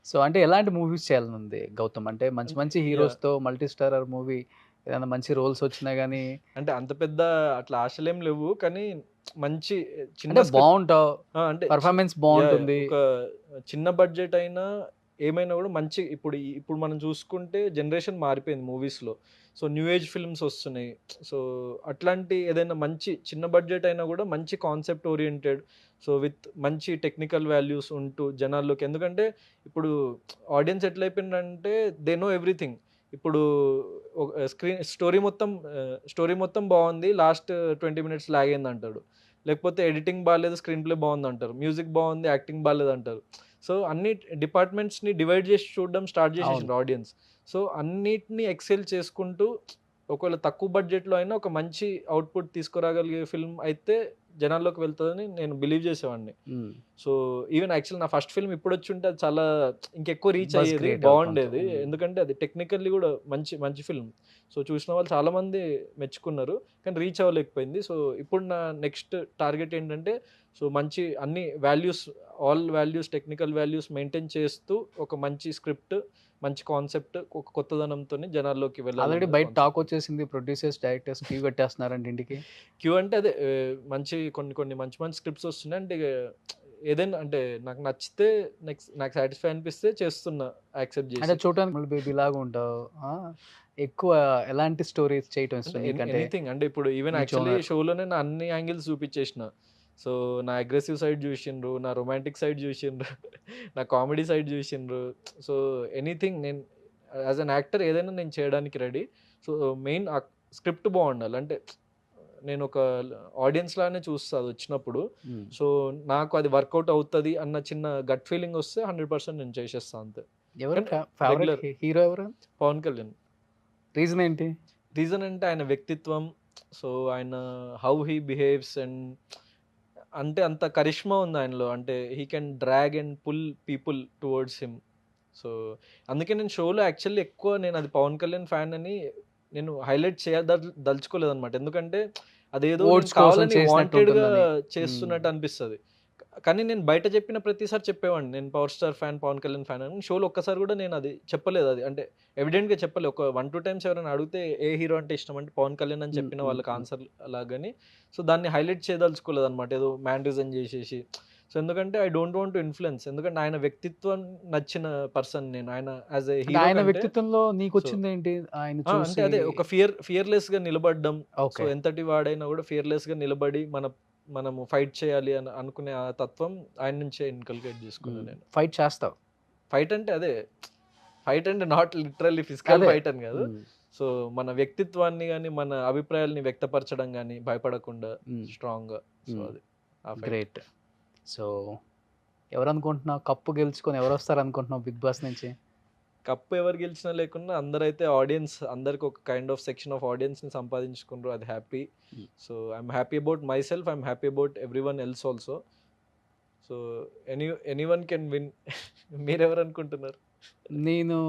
సో, అంటే ఎలాంటి మూవీస్ చేయాలనుంది గౌతమ్? అంటే మంచి అంటే మంచి యాహ్! హీరోస్‌తో మల్టీ స్టారర్ మూవీ ఏదైనా మంచి రోల్స్ వచ్చినా గాని అంటే అంత పెద్ద అట్లా ఆశలేం లేవు. కానీ మంచి చిన్న అంటే స్క్రిప్ట్ బావుంటావు. అంటే పెర్ఫార్మెన్స్ యాహ్! బావుంటుంది. ఒక చిన్న బడ్జెట్ అయినా ఏమైనా గూడా మంచి ఇప్పుడు మనం చూసుకుంటే జనరేషన్ మారిపోయింది మూవీస్‌లో. సో, న్యూ ఏజ్ ఫిల్మ్స్ ఒస్తున్నాయి. సో, అట్లాంటి ఏదైనా మంచి చిన్న బడ్జెట్ అయినా గూడా మంచి కాన్సెప్ట్ ఓరియెంటెడ్ సో, విత్ మంచి టెక్నికల్ వాల్యూస్ ఉంటూ జనాల్లోకి ఎందుకంటే ఇప్పుడు ఆడియన్స్ ఎట్లయిపోయిందంటే దే నో ఎవ్రీథింగ్. ఇప్పుడు ఒక స్టోరీ మొత్తం బావుంది. లాస్ట్ 20 మినిట్స్ లాగ్ అయిందంటాడు. లేకపోతే ఎడిటింగ్ బాలేదు, స్క్రీన్ ప్లే బావుందంటారు. మ్యూజిక్ బావుంది, యాక్టింగ్ బాలేదంటారు. సో, అన్ని డిపార్ట్‌మెంట్స్‌ని డివైడ్ జేసి చూడడం స్టార్ట్ అవును. జేసేసిండ్రు ఆడియన్స్. సో, అన్నిటిని ఎక్సెల్ చేసుకుంటూ ఒకవేళ తక్కువ బడ్జెట్‌లో అయినా ఒక మంచి ఔట్‌పుట్ తీసుకురాగలిగే ఫిల్మ్ అయితే జనాల్లోకి వెళ్తదని నేను బిలీవ్ జేసేవాడిని. హ్మ్. సో, ఈవెన్ యాక్చువల్లీ నా ఫస్ట్ ఫిల్మ్ ఇప్పుడొచ్చుంటే అది చాలా ఇంకెక్కువ రీచ్ బజ్ అయ్యేది. క్రియేట్ అవుతుంటావు. బావుండేది. హ్మ్. ఎందుకంటే అది టెక్నికల్లీ గూడా మంచి ఫిల్మ్. సో, చూసిన వాళ్ళు చాలామంది మెచ్చుకున్నారు. కానీ రీచ్ అవ్వలేకపోయింది. సో, ఇప్పుడు నా నెక్స్ట్ టార్గెట్ ఏంటంటే సో, మంచి అన్ని values all values technical values maintain చేస్తూ ఒక మంచి స్క్రిప్ట్, మంచి కాన్సెప్ట్ ఒక కొత్తదనంతోని జనాల్లోకి ఆల్రెడీ వెళ్ళాలన్న బయట కాన్సెప్ట్. టాక్ వచ్చేసింది. ప్రొడ్యూసర్స్, డైరెక్టర్స్ క్యూ కట్టేస్తున్నారంట ఇంటికి. క్యూ అంటే అదే మంచి కొన్ని మంచి స్క్రిప్ట్స్ వస్తున్నాయి. అంటే ఏదైనా అంటే నాకు నచ్చితే నాకు సాటిస్ఫై అనిపిస్తే చేస్తున్నా యాక్సెప్ట్ అంటే జేసి. చూడటానికి ముల్ బేబీ లాగా ఉంటావు. ఆ! ఎక్కువ ఎలాంటి స్టోరీస్ చేయటం అంటే ఇష్టం నీకంటే ఎనీథింగ్ అంటే ఇప్పుడు ఈవెన్ నీ యాక్చువల్లీ జోనర్? షోలోనే నా అన్ని యాంగిల్స్ చూపిచ్చేసిన. సో, నా అగ్రెసివ్ సైడ్ జూషిండ్రు, నా రొమాంటిక్ సైడ్ జూషిండ్రు, నా కామెడీ సైడ్ జూషిండ్రు. So, anything as an actor ఏదైనా నేను చేయడానికి రెడీ. సో మెయిన్ స్క్రిప్ట్ బాగుండాలి. అంటే నేను ఒక ఆడియన్స్ లానే చూస్తా అది వచ్చినప్పుడు. సో నాకు అది వర్కౌట్ అవుతుంది అన్న చిన్న గట్ ఫీలింగ్ వస్తే 100% నేను చేసేస్తా అంతే. ఎవరు regular. ఫేవరెట్ హీరో ఎవరు? పవన్ కళ్యాణ్. రీజన్ ఏంటి? రీజన్ అంటే ఆయన వ్యక్తిత్వం, సో ఆయన హౌ హీ బిహేవ్స్ అండ్ అంటే అంత కరిష్మా ఉంది ఆయనలో. అంటే he can drag and pull people towards him. So అందుకే నేను షోలో యాక్చువల్లీ ఎక్కువ నేను అది పవన్ కళ్యాణ్ ఫ్యాన్ అని నేను హైలైట్ దలుచుకోలేదన్నమాట. ఎందుకంటే అదేదో Votes నేను కోసం కావాలని చేసినట్టు వాంటెడ్గా ఉంటుందని. చేస్తున్నట్టు అనిపిస్తుంది. కానీ నేను బయట చెప్పిన ప్రతిసారి చెప్పేవాడిని నేను power star fan, Pawan Kalyan fan అని. షోలో ఒక్కసారి కూడా నేను అది చెప్పలేదు. అది అంటే ఎవిడెంట్గా చెప్పలేదు. ఒక 1-2 టైమ్స్ ఎవరైనా అడిగితే ఏ హీరో అంటే ఇష్టం అంటే పవన్ కళ్యాణ్ అని చెప్పిన వాళ్ళకి ఆన్సర్ అలాగని. సో దాన్ని హైలైట్ చేయదలుచుకోలేదు అనమాట, ఏదో మ్యానరిజం చేసేసి. సో ఎందుకంటే I don't want to influence. ఎందుకంటే ఆయన వ్యక్తిత్వం నచ్చిన పర్సన్ నేను. ఆయన యాజ్ ఏ హీరో ఆయన వ్యక్తిత్వంలో నీకు వచ్చింది ఏంటి? ఆయన అంటే చూసి అదే ఒక ఫియర్లెస్ గా నిలబడడం. So okay. ఎంతటి వాడైనా కూడా ఫియర్లెస్ గా నిలబడి మనము ఫైట్ చేయాలి అని అనుకునే ఆ తత్వం ఆయన నుంచే ఇన్కల్కేట్ చేసుకున్నాను నేను. ఫైట్ చేస్తావు? ఫైట్ అంటే అదే ఫైట్ అంటే నాట్ లిటరల్లీ ఫిజికల్ అదే. ఫైట్ అని కాదు. సో మన వ్యక్తిత్వాన్ని కానీ మన అభిప్రాయాల్ని వ్యక్తపరచడం కానీ భయపడకుండా స్ట్రాంగ్ గా. సో అది ఆ fight. గ్రేట్. సో ఎవరు అనుకుంటున్నావు కప్పు గెలుచుకొని ఎవరు వస్తారు అనుకుంటున్నావు బిగ్ బాస్ నుంచి? కప్పు ఎవరు గెలిచినా లేకున్నా అందరైతే ఆడియన్స్, అందరికి ఒక కైండ్ ఆఫ్ సెక్షన్ ఆఫ్ ఆడియన్స్ని సంపాదించుకున్నారు. అది happy. So I'm happy about my self, I'm happy about every one else also. So any one can win. మీరెవరు అనుకుంటున్నారు? నేను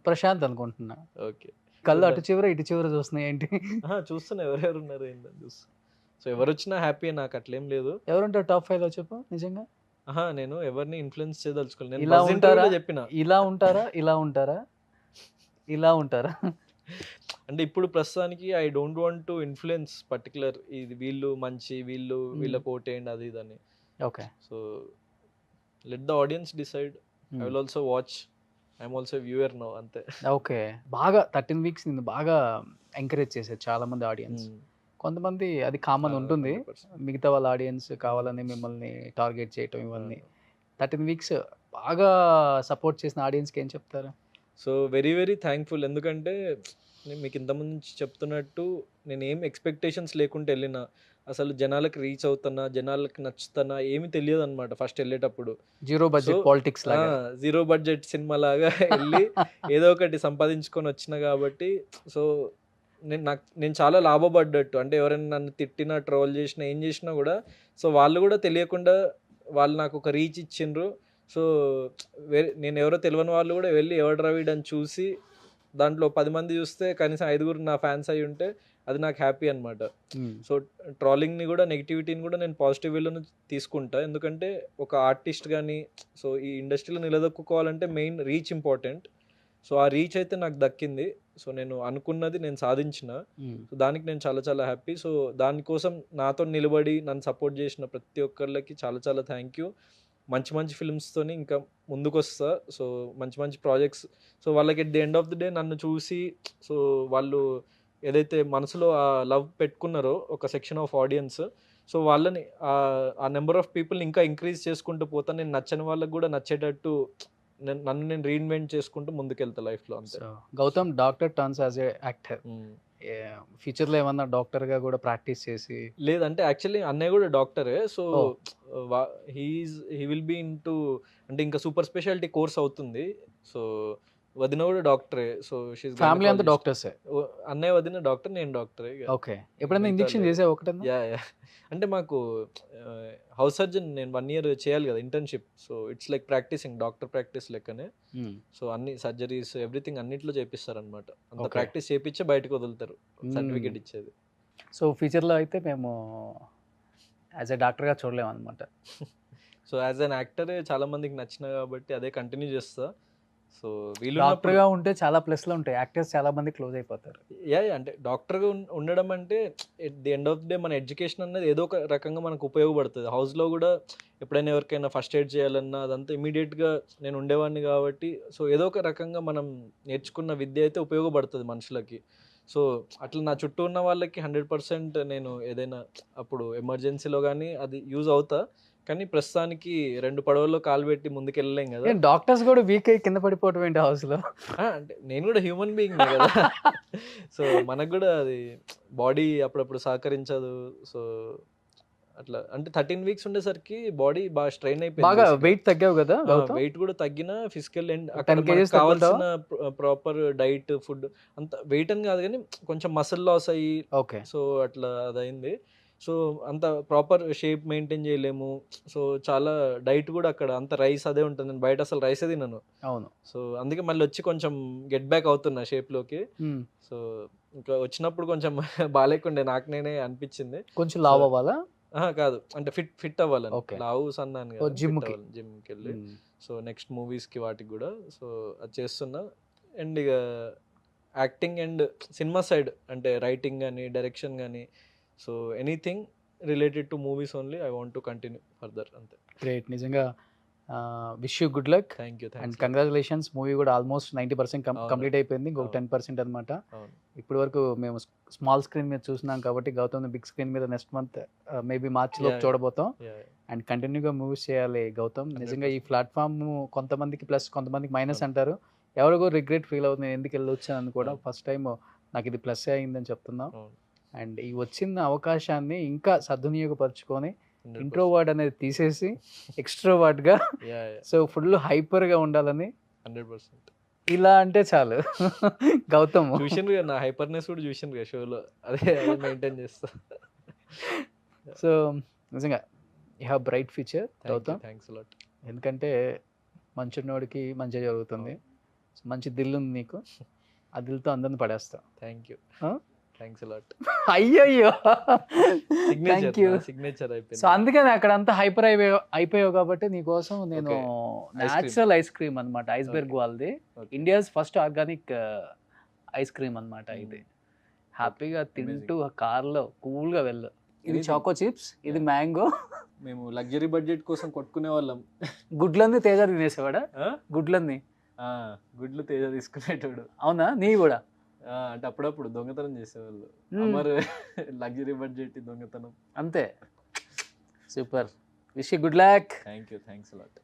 ప్రశాంత్ అనుకుంటున్నా. ఓకే, కళ్ళు అటు చివర ఇటు చివర చూస్తున్నాయి ఏంటి? చూస్తున్నా ఎవరెవరు ఉన్నారు ఏంటని చూస్తున్నా. సో ఎవరు వచ్చినా హ్యాపీ, నాకు అట్లేం లేదు. ఎవరుంటారు టాప్ 5 లో చెప్పు నిజంగా? నేను ఎవరిని ఇన్ఫ్లుయెన్స్ చేయదలుచుకోలేదు. నేను ఇలా buzz ఉంటారా? interview లో చెప్పిన ఇలా ఉంటారా? ఇలా ఉంటారా? ఇలా ఉంటారా? అంటే ఇప్పుడు ప్రస్తుతానికి I don't want to influence particular ఇది వీళ్ళు మంచి వీళ్ళకి ఓటేయండి అది ఇదని. Okay. So let the audience decide. I will also watch. I'm also viewer now అంతే. ఓకే. బాగా 13 వీక్స్ నిన్ను బాగా ఎంకరేజ్ చేశారు చాలా మంది ఆడియన్స్. కొంతమంది అది కామన్ ఉంటుంది. 100%. మిగతా వాళ్ళ ఆడియన్స్ కావాలని మిమ్మల్ని టార్గెట్ చేయటం ఇవన్నీ. 13 వీక్స్ బాగా సపోర్ట్ చేసిన ఆడియన్స్కి ఏం చెప్తారు? So very very thankful. ఎందుకంటే నేను మీకు ఇంతకుముందు నుంచి చెప్తున్నట్టు నేను ఏం ఎక్స్పెక్టేషన్స్ లేకుండా వెళ్ళిన, అసలు జనాలకు రీచ్ అవుతున్నా, జనాలకు నచ్చుతున్నా ఏమీ తెలియదు అనమాట ఫస్ట్ వెళ్ళేటప్పుడు. జీరో బడ్జెట్ So, పాలిటిక్స్ లాగా. జీరో బడ్జెట్ సినిమా లాగా వెళ్ళి ఏదో ఒకటి సంపాదించుకొని వచ్చిన కాబట్టి సో నేను చాలా లాభపడ్డట్టు. అంటే ఎవరైనా నన్ను తిట్టినా, ట్రోల్ చేసినా, ఏం చేసినా కూడా సో వాళ్ళు కూడా తెలియకుండా వాళ్ళు నాకు ఒక రీచ్ ఇచ్చిండ్రు. సో నేను ఎవరో తెలియని వాళ్ళు కూడా వెళ్ళి ఎవడు రవిడ్ అని చూసి దాంట్లో 10 మంది చూస్తే కనీసం 5 నా ఫ్యాన్స్ అయి ఉంటే అది నాకు హ్యాపీ అనమాట. సో ట్రాలింగ్ని కూడా, నెగిటివిటీని కూడా నేను పాజిటివ్ వేలోనే తీసుకుంటా. ఎందుకంటే ఒక ఆర్టిస్ట్ కానీ సో ఈ ఇండస్ట్రీలో నిలదొక్కుకోవాలంటే మెయిన్ రీచ్ ఇంపార్టెంట్. సో ఆ రీచ్ అయితే నాకు దక్కింది. సో నేను అనుకున్నది నేను సాధించిన. సో దానికి నేను చాలా చాలా హ్యాపీ. సో దానికోసం నాతో నిలబడి నన్ను సపోర్ట్ చేసిన ప్రతి ఒక్కళ్ళకి చాలా చాలా థ్యాంక్ యూ. మంచి మంచి ఫిల్మ్స్తోని ఇంకా ముందుకు వస్తా. సో మంచి మంచి ప్రాజెక్ట్స్. సో వాళ్ళకి at the end of the day నన్ను చూసి సో వాళ్ళు ఏదైతే మనసులో ఆ లవ్ పెట్టుకున్నారో ఒక సెక్షన్ ఆఫ్ ఆడియన్స్, సో వాళ్ళని ఆ నెంబర్ ఆఫ్ పీపుల్ని ఇంకా ఇంక్రీజ్ చేసుకుంటూ పోతాను. నేను నచ్చని వాళ్ళకి కూడా నచ్చేటట్టు నన్ను నేను రీఇన్వెంట్ చేసుకుంటూ ముందుకెళ్తా లైఫ్లో అంతే. So Gautam doctor turns as a actor. ఫ్యూచర్లో ఏమన్నా డాక్టర్గా కూడా ప్రాక్టీస్ చేసి? లేదంటే యాక్చువల్లీ అన్నయ్య కూడా డాక్టరే. So Oh. He will be in to అంటే ఇంకా సూపర్ స్పెషాలిటీ కోర్స్ అవుతుంది. సో వదిన కూడా డాక్టరే. సో ఫ్యామిలీ అంతా డాక్టర్సే? అన్నయ్య వదిన డాక్టర్, నేను డాక్టరే. ఓకే. ఎప్పుడైనా మిగతా ఇంజెక్షన్ లేదు. చేసావు ఒకటన్నా? యా అంటే మాకు హౌస్ సర్జన్ నేను 1 year చేయాలి కదా internship. So it's like practising, doctor practice లెక్కనే. సో అన్ని సర్జరీస్ ఎవ్రీథింగ్ అన్నిట్లో చేపిస్తారనమాట. అంత Okay. ప్రాక్టీస్ చేపించి బయటకు వదులుతారు సర్టిఫికేట్ ఇచ్చేది. సో ఫ్యూచర్లో అయితే మేము యాజ్ ఏ డాక్టర్గా చూడలేము అనమాట. సో యాజ్ అన్ యాక్టర్ చాలా మందికి నచ్చిన కాబట్టి అదే కంటిన్యూ చేస్తా. సో వీళ్ళు డాక్టర్గా ఉంటే చాలా ప్లస్లు ఉంటాయి. యాక్టర్స్ చాలా మంది క్లోజ్ అయిపోతారు. అంటే డాక్టర్గా ఉండడం అంటే at the end of the day మన ఎడ్యుకేషన్ అనేది ఏదో ఒక రకంగా మనకు ఉపయోగపడుతుంది. హౌస్లో కూడా ఎప్పుడైనా ఎవరికైనా ఫస్ట్ ఎయిడ్ చేయాలన్నా అదంతా ఇమీడియట్గా నేను ఉండేవాడిని కాబట్టి సో ఏదో ఒక రకంగా మనం నేర్చుకున్న విద్య అయితే ఉపయోగపడుతుంది మనుషులకి. సో అట్లా నా చుట్టూ ఉన్న వాళ్ళకి 100% నేను ఏదైనా అప్పుడు ఎమర్జెన్సీలో కానీ అది యూజ్ అవుతా. కానీ ప్రస్తుతానికి 2 పడవల్లో కాలు పెట్టి ముందుకెళ్ళలేం కదా. డాక్టర్స్ కూడా వీక్ అయ్యి కింద పడిపోవటం ఏంటి హౌస్లో? అంటే నేను కూడా హ్యూమన్ బీయింగ్ కదా. సో మనకు కూడా అది బాడీ అప్పుడప్పుడు సహకరించదు. సో అట్లా అంటే 13 వీక్స్ ఉండేసరికి బాడీ బాగా స్ట్రెయిన్ అయిపోయింది. బాగా వెయిట్ తగ్గావు కదా? వెయిట్ కూడా తగ్గిన ఫిజికల్ అండ్ 10 అక్కడ kgs మనకు కావాల్సిన ప్రాపర్ డైట్ ఫుడ్ అంత వెయిట్ అని కాదు కానీ కొంచెం మసిల్ లాస్ అయ్యి ఓకే. సో అట్లా అదైంది. సో అంత ప్రాపర్ షేప్ మెయింటైన్ చేయలేము. సో చాలా డైట్ కూడా అక్కడ అంత రైస్ అదే ఉంటుంది. నేను బయట అసలు రైసే తినను. అవును. సో అందుకే మళ్ళీ వచ్చి కొంచెం గెట్ బ్యాక్ అవుతున్నా షేప్లోకి. సో ఇంకా వచ్చినప్పుడు కొంచెం బాగాలేకుండే నాకు నేనే అనిపించింది. కొంచెం లావ్ అవ్వాలా? కాదు అంటే ఫిట్ అవ్వాలని. Okay. లావు సన్నాను ఓ, జిమ్కి. జిమ్కి వెళ్ళి సో నెక్స్ట్ మూవీస్కి వాటికి కూడా సో అది చేస్తున్నా. అండ్ ఇక యాక్టింగ్ అండ్ సినిమా సైడ్ అంటే రైటింగ్ కానీ డైరెక్షన్ కానీ so anything related to movies only I want to continue further అంతే. గ్రేట్. నిజంగా wish you good luck thank you. And congratulations. Movie కూడా ఆల్మోస్ట్ 90% అవును. కంప్లీట్ అయిపోయింది. ఇంకొక అవును. 10% అనమాట. అవును. ఇప్పటి వరకు మేము స్మాల్ స్క్రీన్ మీద చూసినాం కాబట్టి గౌతమ్ బిగ్ స్క్రీన్ మీద నెక్స్ట్ మంత్ మేబీ మార్చిలో Yeah. చూడబోతాం. Yeah. అండ్ కంటిన్యూగా మూవీస్ చేయాలి గౌతమ్. నిజంగా ఈ 100%. ప్లాట్ఫామ్ కొంతమందికి ప్లస్ కొంతమందికి మైనస్ అవును. అంటారు. ఎవరికో రిగ్రెట్ ఫీల్ అవుతుంది నేను ఎందుకు వెళ్ళొచ్చానని కూడా. అవును. ఫస్ట్ టైం నాకు ఇది ప్లస్ అయిందని చెప్తున్నాం. అవును. అండ్ ఈ వచ్చిన అవకాశాన్ని ఇంకా సద్వినియోగపరచుకొని 100%. ఇంట్రోవర్డ్ అనేది తీసేసి ఎక్స్ట్రోవర్డ్గా Yeah, yeah. సో ఫుల్ హైపర్గా ఉండాలని 100%. ఇలా అంటే చాలు గౌతమ్. చూసిండ్రు కదా నా హైపర్నెస్ కూడా చూసిండ్రు కదా షోలో. అదే మెయింటైన్ చేస్తా. సో నిజంగా you have bright future Gautam. Thanks lot. ఎందుకంటే మంచున్నోడికి మంచిగా జరుగుతుంది. సో మంచి దిల్ ఉంది నీకు. ఆ దిల్తో అందరిని పడేస్తావు. Thank you. Huh? Thanks lot. అయ్యో థ్యాంక్ యూ. సిగ్నేచర్ సో అయిపోయింది. అందుకని అక్కడ అంతా హైపర్ అయిపోయావు కాబట్టి నీకోసం నేను Okay. Ice cream. Natural ice cream అనమాట ఐస్బెర్గ్ వాళ్ళది. Okay. India's first organic ice cream అనమాట ఇది. హ్యాపీగా తింటూ ఆ కార్లో కూల్గా వెళ్ళు. ఇది ఇది- చాకో చిప్స్, ఇది మ్యాంగో. మేము లగ్జరీ బడ్జెట్ కోసం కొట్టుకునే వాళ్ళం. గుడ్లన్నీ తేజ తినేసేవాడా? గుడ్లన్నీ గుడ్లు తేజ తీసుకునేటోడు. అవునా? నీ కూడా? అంటే అప్పుడప్పుడు దొంగతనం చేసేవాళ్ళు. Hmm. మరి లగ్జరీ బడ్జెట్ దొంగతనం. అంతే. Super. Wish good luck. Thank you. Thanks lot.